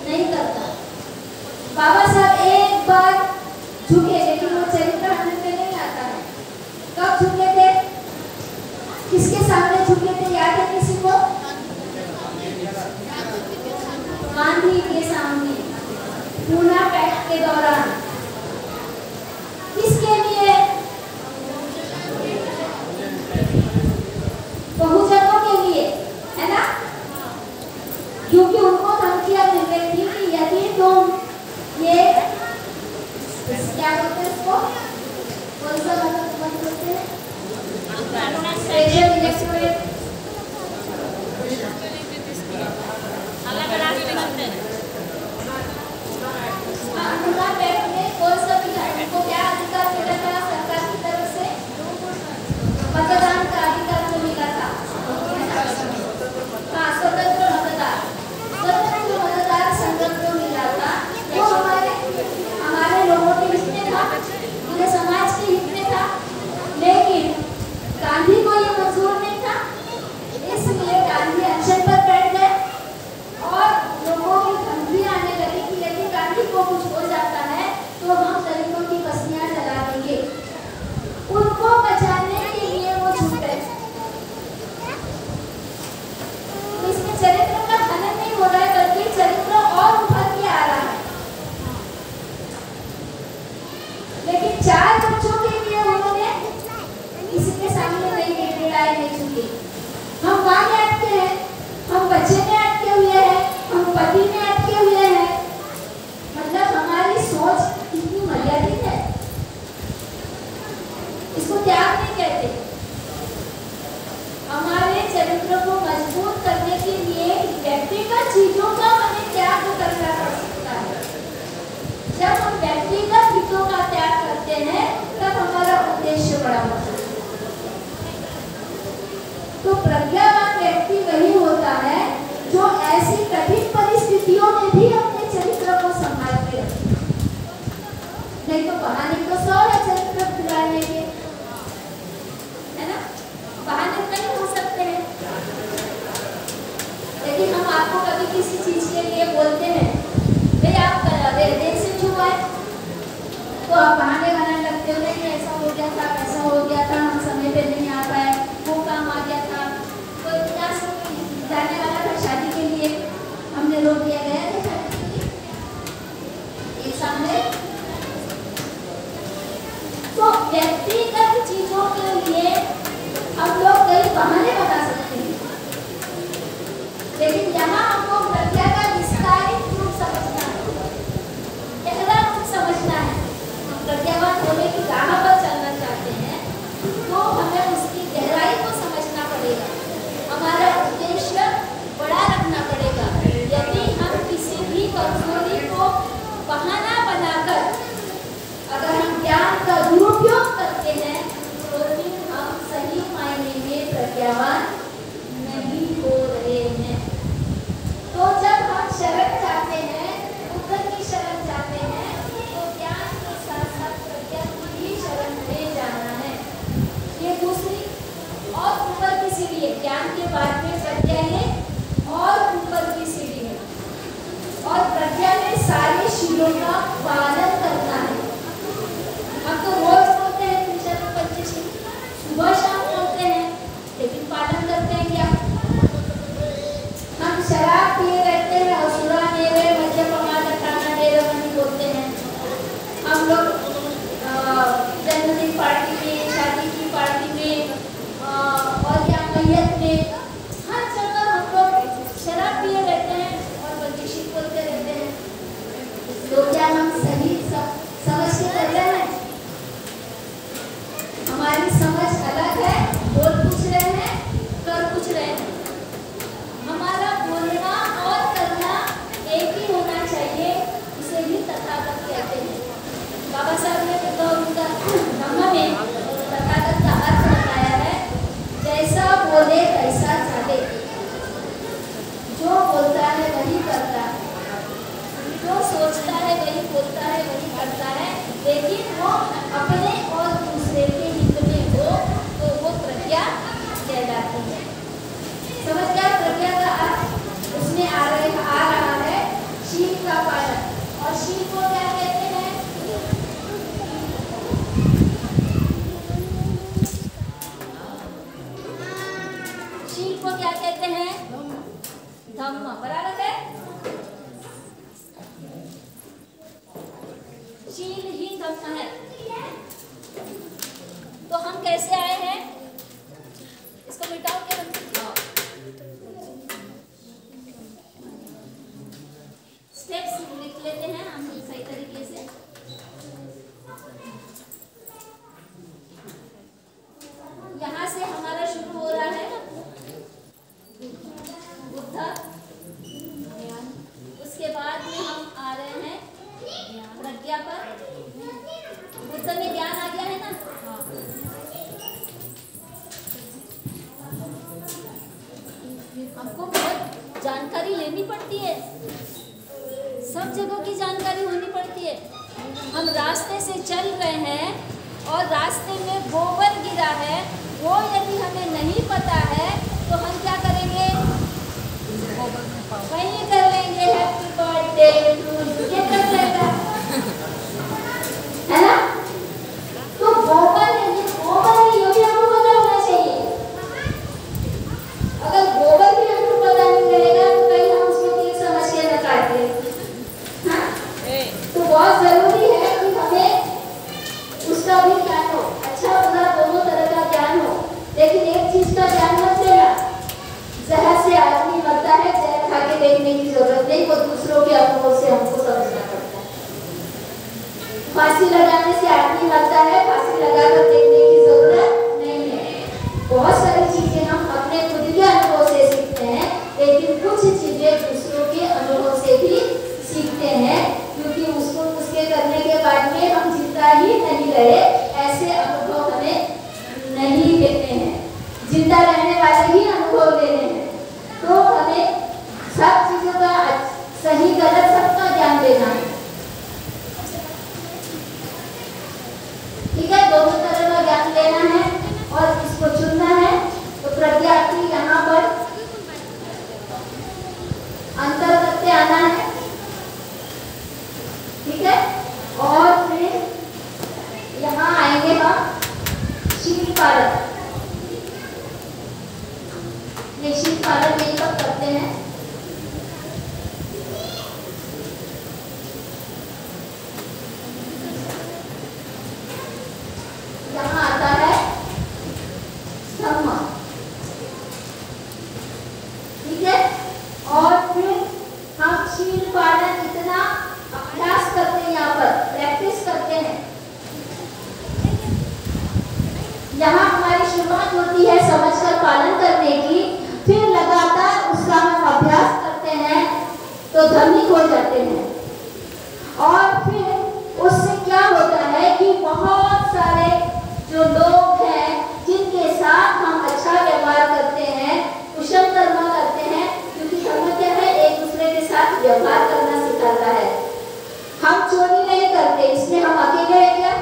नहीं करता. बाबा साहब एक बार झुके, लेकिन वो चरित्र हनन पे नहीं आता है. कब झुके थे? किसके सामने झुके थे? याद है किसी को? गांधी के सामने, पूना पैक्ट के दौरान. किसके लिए? बहुजनों के लिए, है ना? क्योंकि उनको धमकियां मिल रही थी कि यदि तुम ये क्या बोलते हैं इसको, कौन सा मतलब बोलते हैं, स्पेशल इलेक्टोरेट मतदान का अधिकार को मिला था. हाँ, स्वतंत्र मतदार संघ को मिला था. वो हमारे लोगों के हित में था, पूरे समाज के हित में था. लेकिन गांधी को ये मंजूर नहीं था. आपको कभी किसी चीज के लिए बोलते हैं, भाई आप देर से क्यों आए, तो आप बहाने बनाने लगते हो, नहीं ऐसा हो गया था, ऐसा हो गया था, हम समय पे नहीं आ पाए, वो काम आ गया था, तो क्या जाने वाला था शादी के लिए, हमने रोक दिया गया था शादी के लिए एक सामने। तो व्यक्तिगत चीजों के लिए हम लोग कई बहाने बता सकते हैं, लेकिन यहाँ हमको प्रज्ञा का विस्तारित रूप समझना है, गहरा रूप समझना है। हम प्रज्ञावान होने की राह पर चलना चाहते हैं तो हमें उसकी गहराई को समझना पड़ेगा, हमारा उद्देश्य बड़ा रखना पड़ेगा। यदि हम किसी भी कमजोरी को बहाना बनाकर अगर हम ज्ञान का दुरुपयोग करते हैं तो फिर हम सही मायने में प्रज्ञावान नहीं हो रहे हैं। तो जब हम शरण चाहते हैं, ऊपर की शरण चाहते हैं, तो ज्ञान के साथ साथ प्रज्ञा की भी शरण में जाना है। ये दूसरी और ऊपर की सीढ़ी है, ज्ञान के बाद में प्रज्ञा है और ऊपर की सीढ़ी है, और प्रज्ञा में सारे शीलों का पालन करना है। हम तो रोज बोलते हैं त्रिशत पंचशील, सुबह शाम बोलते हैं, लेकिन पालन करते हैं क्या? हम शराब पिए रहते हैं, असुरा नेवे मद्यपमादठाना नेरवनी बोलते हैं। हम लोग जन्मदिन पार्टी में, शादी की पार्टी में और या मैयत में, हर जगह हम लोग शराब पिए रहते हैं और पंचशील बोलते रहते हैं। तो क्या हम सही समझ के कर रहे हैं? हमारी समझ अलग है, बोल कुछ रहे हैं, कर कुछ रहे हैं। हमारा बोलना और करना एक ही होना चाहिए, इसे ही तथागत कहते हैं। बाबा साहब ने उनका धम्म में तथागत का अर्थ बताया है, जैसा बोले तैसा चाहे। जो बोलता है वही करता है, जो सोचता है वही बोलता है, वही करता है, लेकिन वो अपने और दूसरे के हित में हो तो वो प्रज्ञा कहलाती है। समझ गया प्रज्ञा का अर्थ? उसमें आ रहा है शील का पालन। और शील को क्या कहते हैं? शील को क्या कहते हैं? धम्म। बराबर है? शील ही धम्म है। तो हम कैसे आए हैं? इसको मिटाओ क्या? स्टेप्स लिख लेते हैं हम सही तरीके से। यहाँ से हमारा शुरू हो रहा है बुद्ध, उसके बाद में हम आ रहे हैं प्रज्ञा पर। बुद्ध में ज्ञान आ गया है ना? हमको बहुत जानकारी लेनी पड़ती है, सब जगह की जानकारी होनी पड़ती है। हम रास्ते से चल रहे हैं और रास्ते में गोबर गिरा है, वो यदि हमें नहीं पता है तो हम क्या करेंगे? वही कर लेंगे हैप्पी बर्थडे टू यू, ये कर लेगा, है ना? तो गोबर है, ये गोबर है, ये भी हमको पता होना चाहिए। अगर गोबर भी हमको पता नहीं रहेगा तो कहीं हम उसको ठीक समझ के न काटे। हाँ? तो बहुत जरूरी है कि हमें उसका भी ज्ञान हो, अच्छा बुरा दोनों तरह का ज्ञान हो। लेकिन एक चीज का ज्ञान मत लेना, जहर से आदमी मरता है, जहर खा के देखने की जरूरत नहीं, वो दूसरों के अनुभव से हमको समझना पड़ता है। फांसी लगाने से आदमी मरता है, फांसी लगाकर देखने की जरूरत नहीं है। बहुत सारी चीजें हम अपने खुद के अनुभव से सीखते हैं, लेकिन कुछ चीजें दूसरों के अनुभव से भी सीखते हैं, क्योंकि उसके करने के बाद में हम जिंदा ही नहीं रहे ऐसे अनुभव हमें नहीं देते हैं, जिंदा रहने वाले ही अनुभव देने हैं। तो हमें सब चीजों का सही गलत सबका ज्ञान देना है। ठीक है, दोनों तरह का ज्ञान लेना है और इसको चुनना है। तो प्रज्ञा की यहाँ पर अंतर करते आना है, ठीक है। और फिर यहाँ आएंगे हम शील पालन। ये शील पालन यही सब करते हैं। यहाँ आता है धम्म, ठीक है। और फिर हम शील पालन इतना अभ्यास करते हैं, यहाँ पर प्रैक्टिस करते हैं। यहाँ हमारी शुरुआत होती है समझकर पालन करने की, फिर लगातार उसका हम अभ्यास करते हैं तो धार्मिक हो जाते हैं। और फिर उससे क्या होता है कि बहुत सारे जो लोग हैं जिनके साथ हम अच्छा व्यवहार करते हैं, कुशल कर्म करते हैं, क्योंकि धर्म क्या है, एक दूसरे के साथ व्यवहार करना सिखाता है। हम चोरी नहीं करते, इसमें हम अकेले हैं क्या,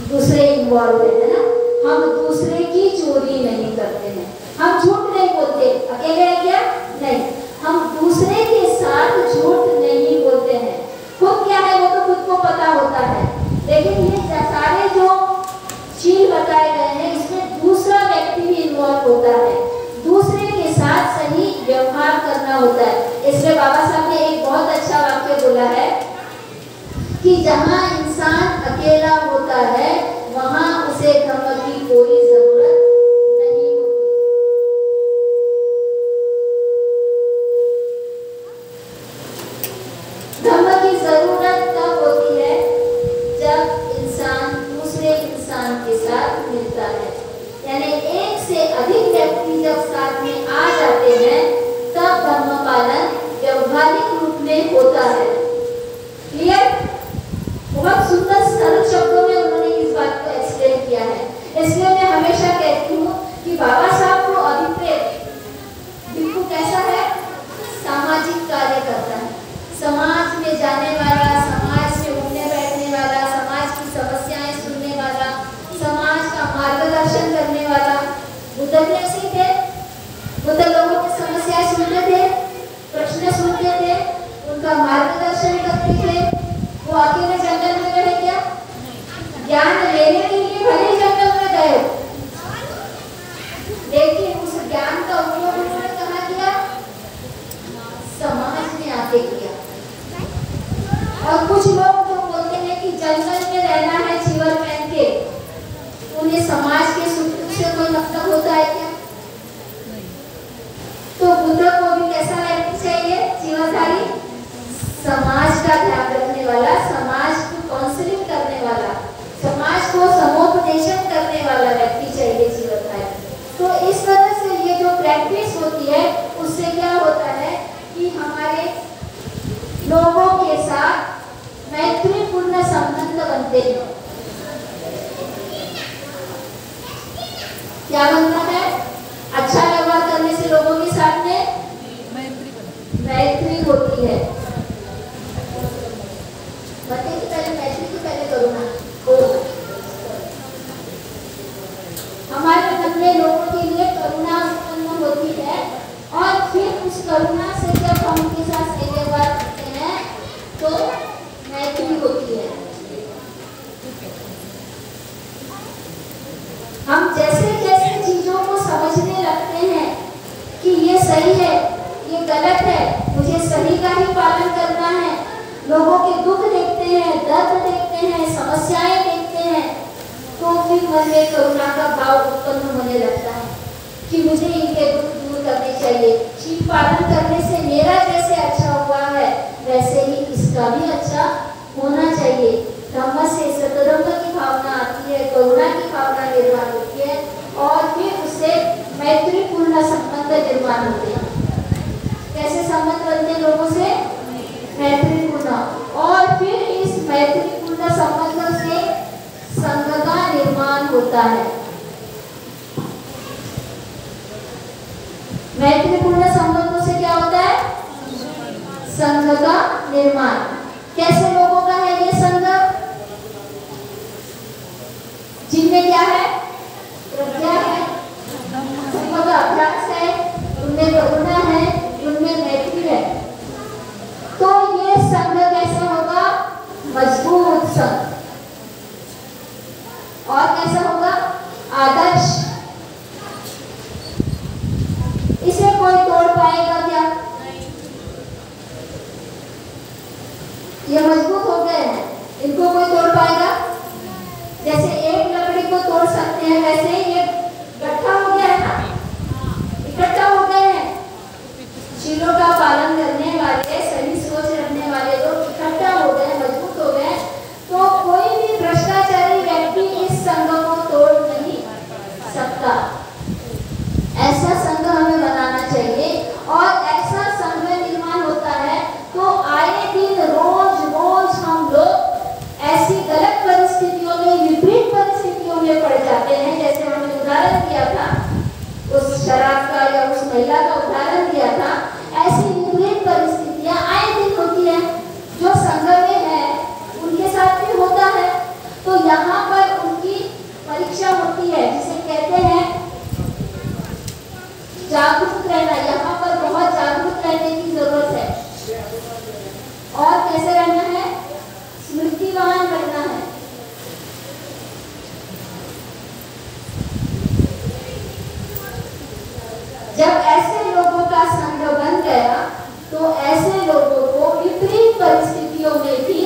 दूसरे इन्वॉल्व है ना। हम दूसरे की चोरी नहीं करते हैं, हम झूठ नहीं बोलते, अकेले हैं क्या, नहीं। हम दूसरे के साथ झूठ नहीं बोलते हैं। खुद क्या है वो तो खुद को पता होता है, लेकिन ये सारे जो शील बताए गए हैं इसमें दूसरा व्यक्ति भी इन्वॉल्व होता है, दूसरे के साथ सही व्यवहार करना होता है। इसमें बाबा साहब ने एक बहुत अच्छा वाक्य बोला है कि जहाँ इंसान अकेला होता है वहाँ उसे धर्म की कोई जरूरत नहीं होती। धर्म की जरूरत तब होती है जब इंसान दूसरे इंसान के साथ मिलता है, यानी एक से अधिक व्यक्ति जब साथ में आ जाते हैं तब धर्म पालन व्यवहारिक रूप में होता है। क्लियर? बहुत सुंदर सरल शब्दों में उन्होंने इस बात को एक्सप्लेन किया है। इसलिए मैं हमेशा कहती हूँ कि बाबा साहब को अभिप्रेत बिल्कुल कैसा है, सामाजिक कार्य करता है, समाज में जाने वाला, समाज में उठने बैठने वाला, समाज की समस्याएं सुनने वाला, समाज का मार्गदर्शन करने वाला। बुद्ध भी ऐसे थे, बुद्ध लोगों की समस्याएं सुनते थे, प्रश्न सुनते थे, उनका मार्गदर्शन करते थे। वो अकेले जंगल में गए क्या, ज्ञान लेने के लिए भले जंगल में गए, लेकिन उस ज्ञान का उपयोग उन्होंने कहाँ किया, समाज में आके किया। और कुछ लोग जो बोलते हैं कि जंगल में रहना है जीवन पहन के, उन्हें समाज के सुख दुख से कोई मतलब होता है क्या? तो बुद्ध को भी कैसा रहना चाहिए जीवनधारी, समाज का ध्यान रखने वाला, समाज को काउंसलिंग करने वाला, समाज को समुपदेशन करने वाला व्यक्ति चाहिए जीवनधारी। तो इस तरह से ये जो प्रैक्टिस होती है उससे क्या होता है कि हमारे लोगों के साथ मैत्रीपूर्ण संबंध बनते हैं। क्या बनता है? अच्छा व्यवहार करने से लोगों के साथ में मैत्री होती है। बच्चे की पहले मैत्री की पहले करुणा। हमारे मन में लोगों के लिए करुणा उत्पन्न होती है और फिर उस करुणा से जब हम उनके साथ सही व्यवहार करते हैं तो मैत्री होती है। हम जैसे जैसे चीजों को समझने लगते हैं कि ये सही है, ये गलत है, मुझे सही का ही पालन करना है, लोगों के दुख देखते हैं, दर्द देखते हैं, समस्याएं देखते हैं, तो फिर मन में करुणा का भाव उत्पन्न होने लगता है कि मुझे इनके दुख दूर करने चाहिए। शील पालन करने से मेरा जैसे अच्छा हुआ है वैसे ही इसका भी अच्छा होना चाहिए। धम्म से सतधम्म की भावना आती है, करुणा की भावना निर्माण होती है और फिर उससे मैत्रीपूर्ण संबंध निर्माण होते हैं। कैसे संबंध बनते हैं लोगों से? मैत्रीपूर्ण। और फिर इस मैत्रीपूर्ण संबंध से संघ का निर्माण होता है। मैत्रीपूर्ण संबंधों से क्या होता है? संघ का निर्माण। कैसे लोगों का है ये संघ? जिनमें क्या है? प्रज्ञा है, उनका अभ्यास है, उनमें करुणा है, उनमें मैत्री कोई तोड़ पाएगा? जैसे एक लकड़ी को तोड़ सकते हैं वैसे ये इकट्ठा हो गया है ना, इकट्ठा हो गए हैं। शीलों का पालन करने वाले, सही सोच रखने वाले लोग इकट्ठा हो गए, मजबूत हो गए, तो कोई भी भ्रष्टाचारी व्यक्ति इस संघ को तोड़ नहीं सकता। ऐसा संघ हमें बनाना चाहिए और ऐसा संघ में निर्माण होता है तो आए दिन रोज रोज हम लोग ऐसी गलत परिस्थितियों में, विपरीत परिस्थितियों में पड़ जाते हैं। जैसे हमने उदाहरण दिया था उस शराब का या उस महिला का उदाहरण दिया था, ऐसी विपरीत परिस्थितियां आए दिन होती है। जो संघ में है उनके साथ भी होता है। तो यहाँ पर उनकी परीक्षा होती है जिसे कहते हैं जागरूक रहना। यहाँ पर बहुत जागरूक रहने की जरूरत है। और कैसे रहना है? स्मृतिवान रहना है। जब ऐसे लोगों का संघ बन गया तो ऐसे लोगों को विपरीत परिस्थितियों में भी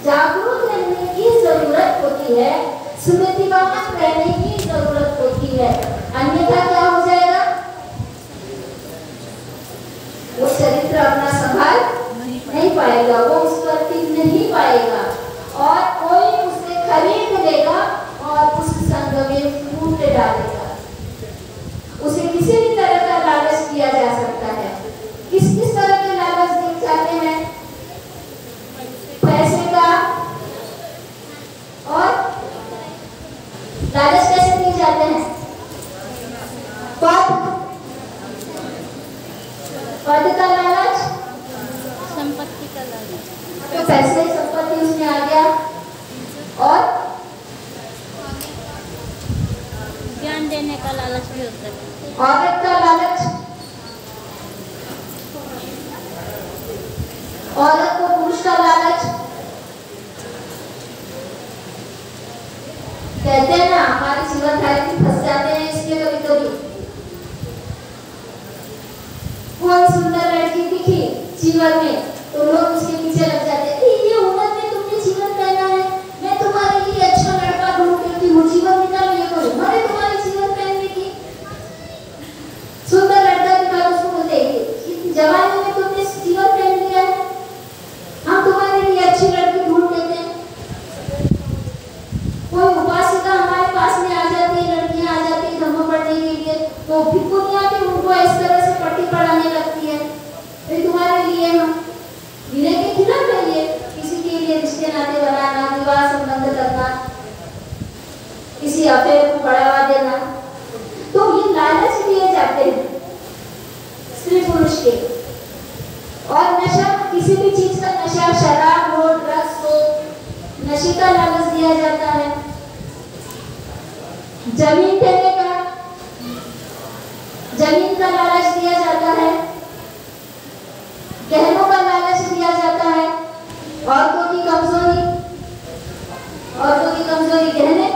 जागरूक रहने की जरूरत होती है, स्मृतिवान रहने की जरूरत होती है। अन्यथा क्या हो जाएगा? वो चरित्र अपना संभाल नहीं पाएगा, वो उस पर टिक नहीं पाएगा और कोई उसे खरीद लेगा और उस संघ में फूट डालेगा। उसे किसी भी तरह का लालच दिया जा सकता है। किस किस तरह के लालच दिए जाते हैं? पैसे का। और लालच कैसे दिए जाते हैं? पद का लालच,
संपत्ति का लालच,
तो पैसे संपत्ति उसमें आ गया। और
ज्ञान देने का लालच भी होता है।
औरत का लालच, औरत को पुरुष का लालच। कहते हैं ना हमारे जीवन धारा में फंस जाते हैं इसके कभी कभी। कोई सुंदर लड़की दिखी जीवन में तो लोग उसके पीछे लग जाते हैं। ये उम्र में तुमने जीवन पहना है, मैं तुम्हारे लिए अच्छा लड़का ढूंढ देती हूँ, जीवन निकाल ये करो, अरे तुम्हारे जीवन पहनने की। सुंदर लड़का दिखा उसको बोलते जवानी में तुमने जीवन पहन लिया है, हम तुम्हारे लिए अच्छी लड़की ढूंढ देते हैं। कोई उपासिका हमारे पास में आ जाती है, लड़कियां आ जाती है धर्म पढ़ने के लिए, तो भिकुनिया भी उनको इस तरह से पट्टी पढ़ाने लगती है। फिर तुम्हारे लिए हम विनय के खिलाफ है ये, किसी के लिए रिश्ते नाते बनाना, विवाह संबंध करना, किसी अफेयर को बढ़ावा देना, तो ये लालच दिए जाते हैं स्त्री पुरुष के। और नशा, किसी भी चीज का नशा, शराब हो, ड्रग्स हो, नशे का लालच दिया जाता है। जमीन देने का, जमीन का लालच दिया जाता है। गहनों का लालच दिया जाता है। औरतों की कमजोरी, औरतों की कमजोरी गहने,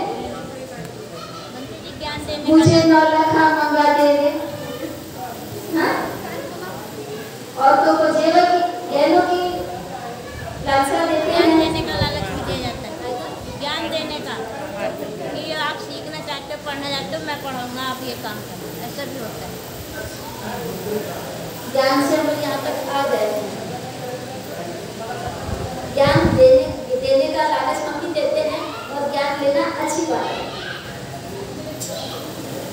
मुझे 9 लाख मंगा देंगे। हाँ? औरतों को जेवर की, गहनों की लालसा देते हैं।
ज्ञान देने का लालच भी दिया जाता है। ज्ञान देने का कि आप सीखना चाहते हो, पढ़ना चाहते हो, मैं पढ़ाऊंगा, आप ये काम करो, ऐसा भी होता है।
ज्ञान से हम यहाँ तक आ गए हैं। ज्ञान देने का लालच हम भी देते हैं और ज्ञान लेना अच्छी बात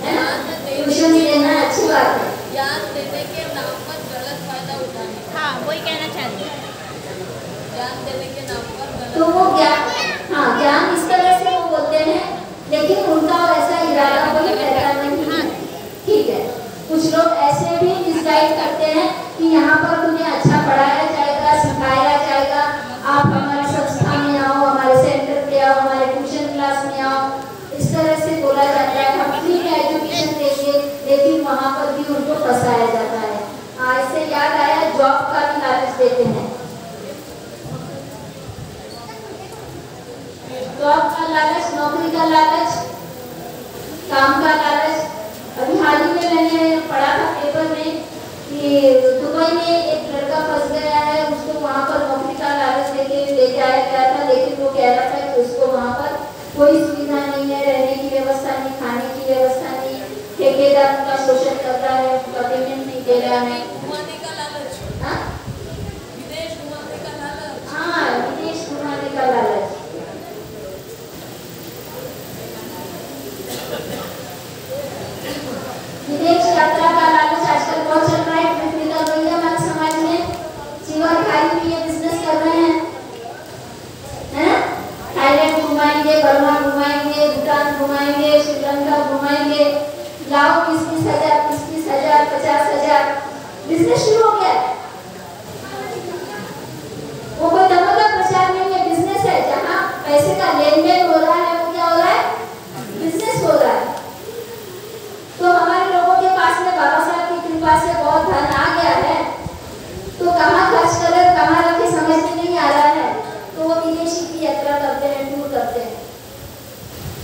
है ना? ट्यूशन लेना अच्छी बात है।
ज्ञान देने के नाम पर गलत फायदा उठाने, हाँ वही कहना चाहते हैं। ज्ञान देने के नाम पर
तो वो ज्ञान, हाँ ज्ञान इस तरह से वो बोलते हैं, लेकिन उनका ऐसा इरादा कोई रहता नहीं है। ठीक है, कुछ लोग ऐसे भी मिसगाइड करते हैं कि यहाँ पर तुम्हें अच्छा पढ़ाया जाएगा, सिखाया जाएगा, आप हमारी संस्था में आओ, हमारे सेंटर पे आओ, हमारे ट्यूशन क्लास में आओ, इस तरह से बोला जाता है। हम फ्री में एजुकेशन देंगे, लेकिन वहाँ पर भी उनको फंसाया जाता है। इससे याद आया, जॉब का भी लालच देते हैं। जॉब का लालच, नौकरी का लालच, काम का लालच। अभी हाल ही में मैंने पढ़ा था पेपर में कि दुबई में एक लड़का फंस गया है, उसको वहाँ पर नौकरी का लालच देके ले जाया गया था, लेकिन वो कह रहा था क्या है?
घुमाने का लालच,
हाँ?
विदेश घुमाने का लालच।
हाँ, विदेश घुमाने का लालच। विदेश यात्रा का लालच आजकल बहुत चल रहा है। ट्रिप निकल रही है हमारे समाज में, जीवन खाई हुई है, बिजनेस कर रहे हैं, हैं? थाईलैंड घुमाएंगे, बर्मा घुमाएंगे, भूटान घुमाएंगे, श्रीलंका घुमाएंगे, लाओ 20,000, 30,000, 50,000, बिजनेस शुरू हो गया है। वो कोई दमों का प्रचार नहीं है, बिजनेस है। जहाँ पैसे का लेन देन हो रहा है वो क्या हो रहा है? बिजनेस हो रहा है। तो हमारे लोगों के पास में बाबा साहब की कृपा से बहुत धन आ गया है, तो कहाँ खर्च करें, कहाँ रखे समझ में नहीं आ रहा है, तो वो विदेशी की यात्रा करते हैं, टूर करते हैं।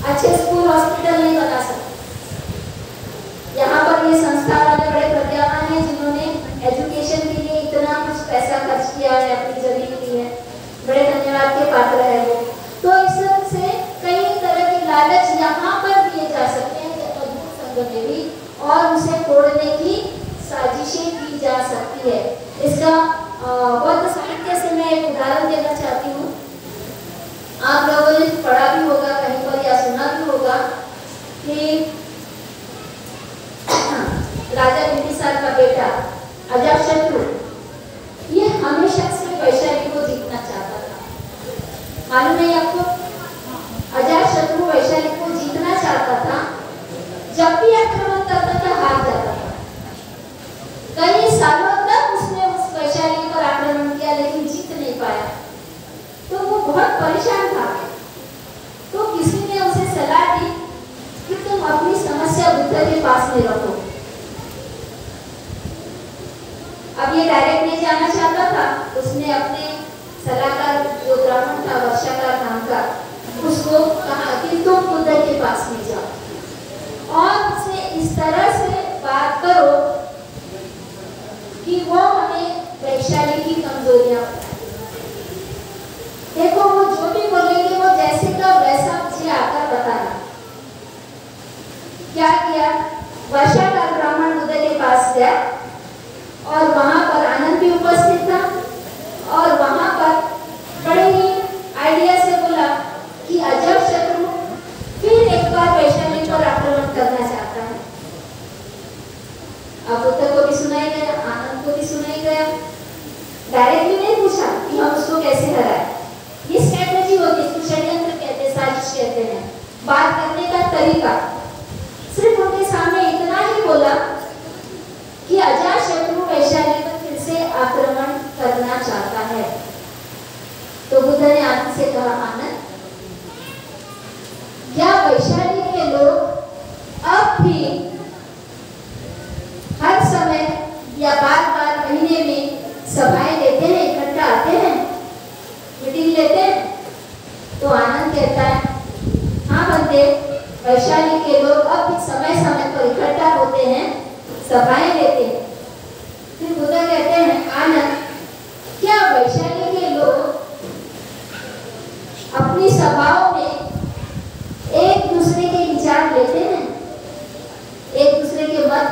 अच्छे स्कूल हॉस्पिटल नहीं बना सकते। यहाँ पर ये संस्था वाले बड़े प्रज्ञावान हैं जिन्होंने एजुकेशन के लिए इतना कुछ पैसा खर्च किया है, अपनी जमीन दी है, बड़े धन्यवाद के पात्र है वो। तो इससे कई तरह के लालच यहाँ पर दिए जा सकते हैं अद्भुत संघ में भी, और उसे तोड़ने की साजिशें की जा सकती है। इसका बौद्ध साहित्य से मैं एक उदाहरण देना चाहती हूँ। आप लोगों ने पढ़ा भी होगा कहीं पर या सुना भी होगा कि राजा बिंबिसार का बेटा अजातशत्रु ये हमेशा से वैशाली को जीतना चाहता था। मालूम है आपको? अजातशत्रु वैशाली को जीतना चाहता था। जब भी आक्रमण करता था हार जाता था। कई सालों तक उसने उस वैशाली पर आक्रमण किया लेकिन जीत नहीं पाया। तो वो बहुत परेशान था। तो किसी ने उसे सलाह दी कि तुम अपनी समस्या बुद्ध के पास में रखो। अब ये डायरेक्ट नहीं जाना चाहता था, उसने अपने सलाहकार जो ब्राह्मण था वर्षाकार नाम का, उसको कहा कि तुम बुद्ध के पास में जाओ और उससे इस तरह से बात करो कि वो हमें वैशाली की कमजोरियां बताए। देखो वो जो भी बोलेंगे वो जैसे का वैसा मुझे आकर बताना। क्या किया? वर्षाकार ब्राह्मण बुद्ध के पास गया और वहां पर आनंद भी उपस्थित था और वहां पर बड़े ही आइडिया से बोला कि अजातशत्रु फिर एक बार वैशाली पर आक्रमण करना चाहता है। अब बुद्ध को भी सुनाई गया, आनंद को भी सुनाई गया। डायरेक्टली नहीं पूछा कि हम उसको कैसे हराए। ये स्ट्रेटजी होती है, इसको षड्यंत्र कहते हैं, साजिश कहते हैं। बात करने का तरीका सिर्फ उनके सामने इतना ही बोला कि अजातशत्रु वैशाली पर फिर से आक्रमण करना चाहता है। तो बुद्ध ने आनंद से कहा, आनंद क्या वैशाली के लोग अब भी हर समय या बार-बार महीने में सभाएं लेते हैं, इकट्ठा आते हैं, मीटिंग लेते हैं? तो आनंद कहता है, हाँ बंदे, वैशाली के लोग अब भी समय-समय पर इकट्ठा होते हैं, सभाएं लेते हैं। फिर बुद्ध कहते हैं, आनंद क्या वैशाली के लोग अपनी सभाओं में एक दूसरे के विचार लेते हैं, एक दूसरे के मत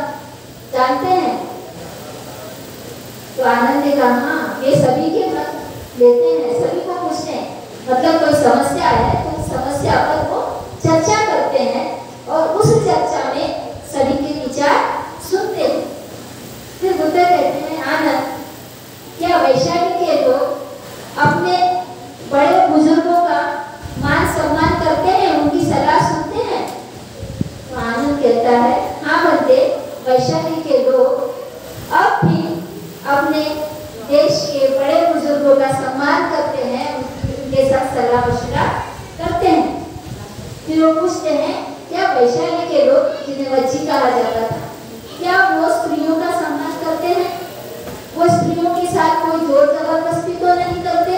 जानते हैं? तो आनंद ने कहा, हाँ ये सभी के मत लेते हैं, सभी को पूछते हैं। मतलब कोई समस्या है तो उस समस्या पर वो चर्चा करते हैं और उस चर्चा में सभी के विचार सुनते हैं। फिर बुद्ध कहते हैं, आनंद क्या वैशाली के लोग अपने बड़े बुजुर्गों का मान सम्मान करते हैं, उनकी सलाह सुनते हैं? तो आनंद कहता है, हाँ बंदे, वैशाली के लोग अब भी अपने देश के बड़े बुजुर्गों का सम्मान करते हैं, उनके साथ सलाह मशवरा करते हैं। फिर वो पूछते हैं, क्या वैशाली के लोग, जिन्हें वज्जी कहा जाता था, क्या वो स्त्रियों का सम्मान करते हैं? वो स्त्रियों के साथ कोई जोर जबरदस्ती तो नहीं करते?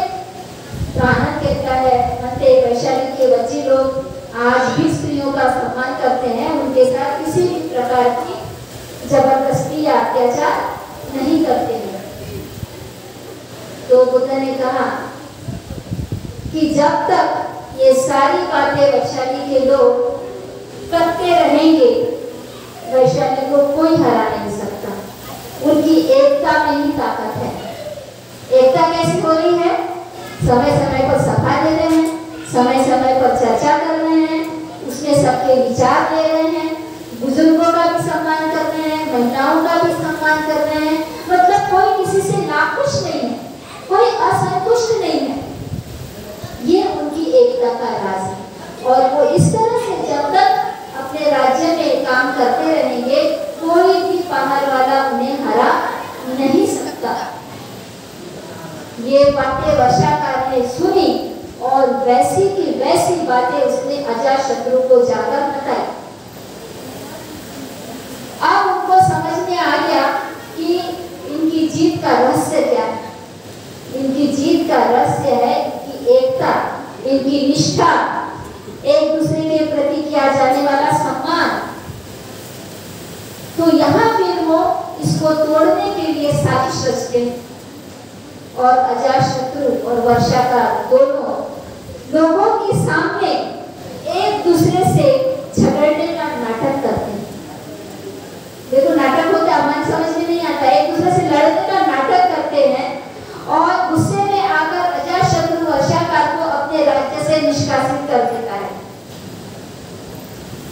तो आनंद कहता है, बंदे, वैशाली के वज्जी लोग आज भी स्त्रियों का सम्मान करते हैं, उनके साथ किसी भी प्रकार की जबरदस्ती या अत्याचार नहीं करते हैं। तो बुद्ध ने कहा कि जब तक ये सारी बातें वैशाली के लोग करते रहेंगे, वैशाली को कोई हरा नहीं सकता। उनकी एकता में ही ताकत है। एकता कैसी हो रही है? समय समय पर सभा ले रहे हैं, समय समय पर चर्चा कर रहे हैं, उसमें सबके विचार ले रहे हैं, बुजुर्गों का भी सम्मान कर रहे हैं, महिलाओं का भी सम्मान कर रहे हैं। मतलब कोई किसी से नाखुश नहीं है, कोई असंतुष्ट नहीं है। ये उनकी एकता का राज है। और वो इस तरह से जब तक अपने राज्य में काम करते रहेंगे, कोई भी पहाड़ वाला उन्हें हरा नहीं सकता। ये बातें वर्षाकार ने सुनी और वैसी की वैसी बातें उसने अजातशत्रु को जाकर बताई। अब उनको समझ में आ गया कि इनकी जीत का रहस्य क्या है। इनकी जीत का रहस्य है इनकी एकता, इनकी निष्ठा, एक दूसरे के प्रति किया जाने वाला सम्मान। तो यहाँ फिर वो इसको तोड़ने के लिए साजिश रचते और अजातशत्रु और वर्षाकार दोनों लोगों के सामने एक दूसरे से झगड़ने का नाटक करते हैं। देखो नाटक होता है, हमारी समझ में नहीं आता, एक दूसरे से लड़ने का नाटक करते हैं और गुस्से में आकर अजातशत्रु वर्षाकार को अपने राज्य से निष्कासित कर देता है।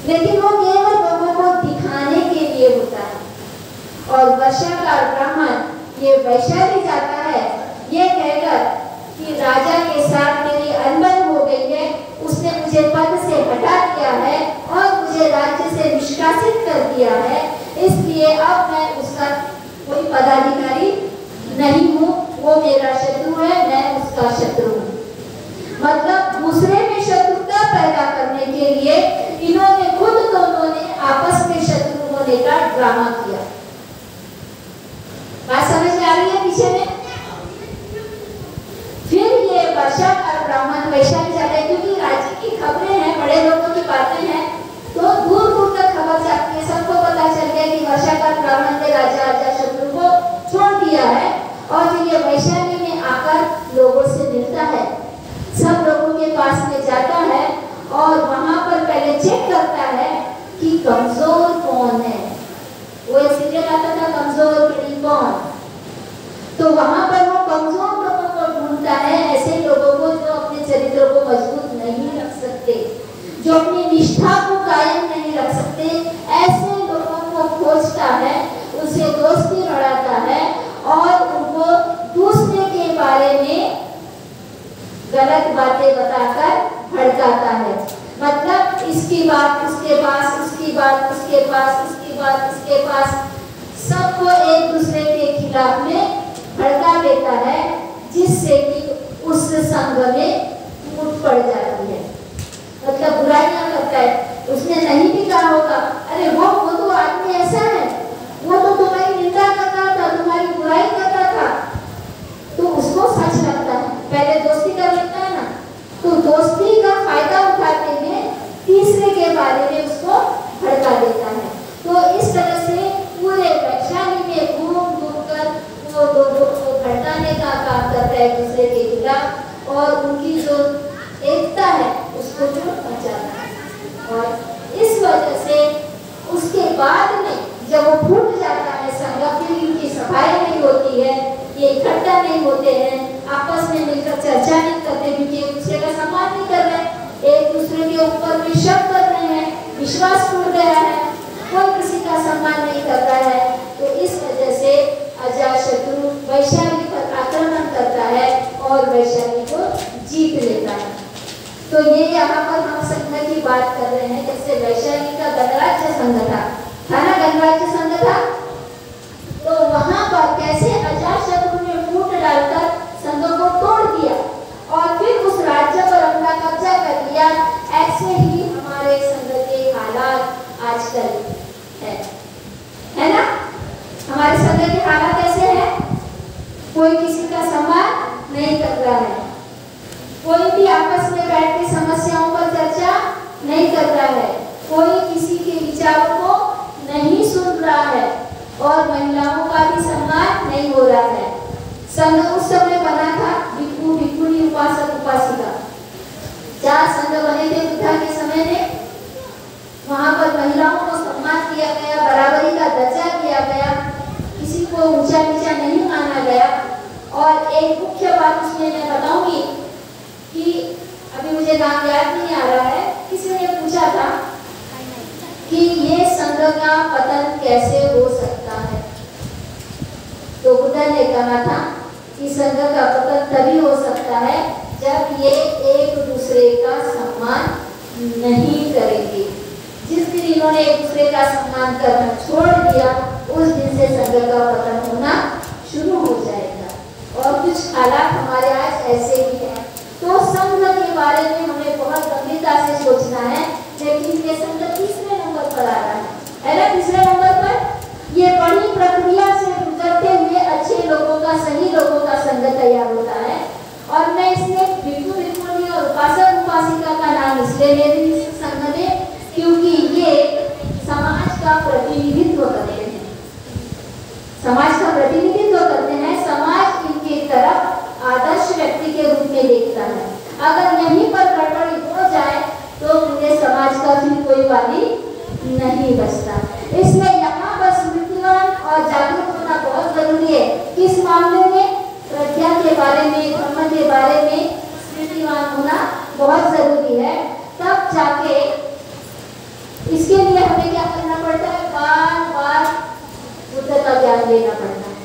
लेकिन वो केवल लोगों को दिखाने के लिए होता है। और वर्षाकार ब्राह्मण ये वैशाली जाता है ये कहकर कि राजा के साथ मेरी अनबन हो गई है, उसने मुझे पद से हटा दिया है और मुझे राज्य से निष्कासित कर दिया है, इसलिए अब मैं उसका कोई पदाधिकारी नहीं हूँ, वो मेरा शत्रु है, मैं उसका शत्रु हूँ। मतलब दूसरे में शत्रुता पैदा करने के लिए इन्होंने खुद दोनों ने आपस में शत्रु होने का ड्रामा किया। बात समझ में आ रही है पीछे में? फिर ये वर्षाकार ब्राह्मण वैशाली जाते हैं, क्योंकि राज्य की खबरें हैं, बड़े लोगों की बातें हैं, तो दूर दूर तक खबर जाती है, सबको पता चल गया कि वर्षाकार ब्राह्मण ने राजा अजातशत्रु को छोड़ दिया है। और फिर ये वैशाली में आकर लोगों से मिलता है, सब लोगों के पास में जाता है और वहां पर पहले चेक करता है कि कमजोर कौन है। वो एक सीरियल आता था कमजोर पीढ़ी कौन, तो वहां पर वो कमजोर लोगों को ढूंढता है, ऐसे लोगों को जो अपने चरित्र को मजबूत नहीं रख सकते, जो अपनी निष्ठा को कायम नहीं रख सकते, ऐसे लोगों को खोजता है, उनसे दोस्ती बढ़ाता है और उनको दूसरे के बारे में गलत बातें बताकर भड़काता है। मतलब इसकी बात उसके पास, उसकी बात उसके पास, उसकी बात उसके पास, सबको एक दूसरे के खिलाफ में भड़का देता है, जिससे कि उस संघ में फूट पड़ जाती है। मतलब बुराइयां करता है। उसने नहीं भी कहा होगा, अरे वो तो आदमी ऐसा है, वो तो तुम्हारी निंदा करता था, तुम्हारी बुराई करता था, तो उसको सच लगता है, पहले दोस्ती कर लेता है ना, तो दोस्ती का फायदा उठाते हुए तीसरे के बारे में उसको भड़का देता है। तो इस तरह से पूरे वैशाली में घूम घूम कर वो लोगों को भड़काने का काम करता है दूसरे के खिलाफ, और उनकी जो एकता है उसको चोट पहुंचाता है। और इस वजह से उसके बाद में जब वो फूट जाता है संघ, फिर इनकी सफाई नहीं होती है, ये इकट्ठा नहीं होते हैं, आपस में मिलकर चर्चा नहीं करते, क्योंकि एक दूसरे का सम्मान नहीं कर रहे, एक दूसरे के ऊपर में शक कर रहे हैं, विश्वास टूट गया है, कोई किसी का सम्मान नहीं कर रहा है। तो इस वजह से अजातशत्रु वैशाली पर आक्रमण करता है और वैशाली को जीत लेता है। तो ये यहाँ पर हम संघ की बात कर रहे हैं, जैसे वैशाली का गणराज्य संघ था ना, गणराज्य संघ था, तो वहां पर कैसे अजातशत्रु ने फूट डालकर संघ को तोड़ दिया और फिर उस राज्य पर अपना कब्जा कर लिया। ऐसे ही हमारे संघ के हालात आजकल है ना। हमारे संघ के हालात ऐसे हैं, कोई किसी का सम्मान नहीं कर रहा है, कोई भी आपस में बैठ के समस्याओं पर चर्चा नहीं कर रहा है, कोई किसी के विचारों को नहीं सुन रहा है और महिलाओं का भी सम्मान नहीं हो रहा है। संघ उस समय बना था भिक्षु भिक्षुणी उपासक उपासिका, 4 संघ बने थे बुद्धा के समय में। वहां पर महिलाओं को सम्मान दिया गया, बराबरी का दर्जा दिया गया, किसी को को ऊंचा नीचा नहीं माना गया। और एक मुख्य बात उसमें मैं बताऊंगी कि अभी मुझे नाम याद नहीं आ रहा है, किसी ने पूछा था कि ये संघ का पतन कैसे हो सकता है। तो बुद्ध ने कहा था कि संघ का पतन तभी हो सकता है जब ये एक दूसरे का सम्मान नहीं करेंगे। जिस दिन इन्होंने एक दूसरे का सम्मान करना छोड़ दिया, उस दिन से संघ का पतन होना शुरू हो जाएगा। और कुछ हालात हमारे आज ऐसे ही हैं। तो संघ के बारे में हमें बहुत गंभीरता से सोचना है, लेकिन ये संघ तीसरे नंबर पर आ रहा है ना, तीसरे नंबर पर ये बड़ी प्रक्रिया से गुजरते हुए अच्छे लोगों का, सही लोगों का संघ तैयार होता है। और मैं इसमें भिक्षु भिक्षुणी और उपासक उपासिका का नाम इसलिए ले रही हूँ इस संघ में, क्योंकि ये समाज का प्रतिनिधित्व करते हैं, समाज का प्रतिनिधित्व करते हैं। समाज इनकी तरफ आदर्श व्यक्ति के रूप में देखता है। अगर यहीं पर गड़बड़ी हो जाए तो पूरे समाज का फिर कोई वाली नहीं बचता। इसलिए यहाँ पर स्मृतिवान और जागरूक होना बहुत जरूरी है। किस मामले में? प्रज्ञा के बारे में, धर्म के बारे में स्मृतिवान होना बहुत जरूरी है। तब जाके इसके लिए हमें क्या करना पड़ता है? बार बार बुद्ध का ज्ञान लेना पड़ता है,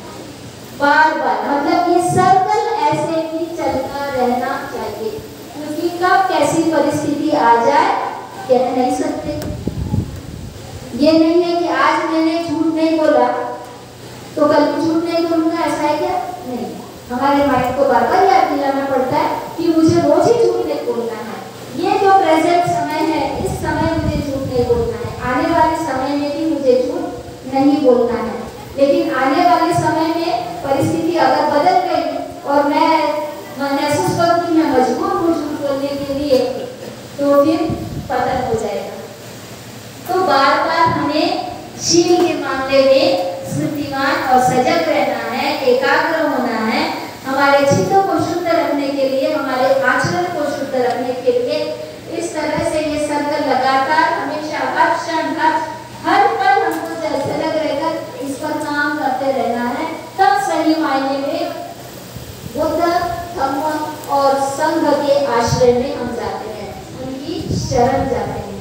बार बार। मतलब ये सर्कल ऐसे ही चलता रहना चाहिए, क्योंकि कब कैसी परिस्थिति आ जाए कह नहीं सकते। ये नहीं है कि आज मैंने झूठ नहीं बोला तो कल झूठ नहीं बोलूंगा, ऐसा है क्या? नहीं। हमारे माइंड को बार बार याद दिलाना पड़ता है कि मुझे रोज ही झूठ नहीं बोलना है। ये जो प्रेजेंट समय है, इस समय मुझे झूठ नहीं बोलना है। आने वाले समय में भी मुझे झूठ नहीं बोलना है। लेकिन आने वाले समय में परिस्थिति अगर बदल गई और मैं महसूस करूँ कि मैं मजबूर हूँ झूठ बोलने के लिए, तो फिर पतन हो जाएगा। तो बार बार हमें शील के मामले में स्मृतिवान और सजग रहना है, एकाग्र होना है। हमारे चित्त को शुद्ध रखने के लिए, हमारे आचरण को शुद्ध रखने के लिए इस तरह से ये सर्कल लगातार हमेशा हर क्षण हर पल हमको सजग रहकर इस पर काम करते रहना है। तब सही मायने में बुद्ध, धम्म और संघ के आश्रय में हम जाते हैं, उनकी शरण जाते हैं।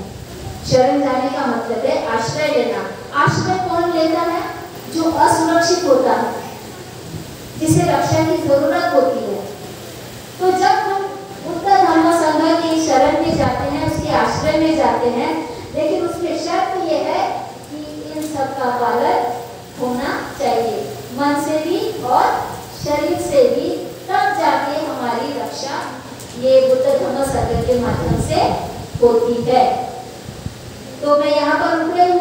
शरण जाने का मतलब है आश्रय लेना। आश्रय कौन लेता है? जो असुरक्षित होता है, जिसे रक्षा की जरूरत होती है। तो जब हम बुद्ध, धम्म, संघ की शरण में जाते हैं, उसके आश्रय में जाते हैं, लेकिन उसमें शर्त यह है कि इन सब का पालन होना चाहिए, मन से भी और शरीर से भी। तब जाके हमारी रक्षा ये बुद्ध, धम्म, संघ के माध्यम से होती है। तो मैं यहाँ पर रुक रही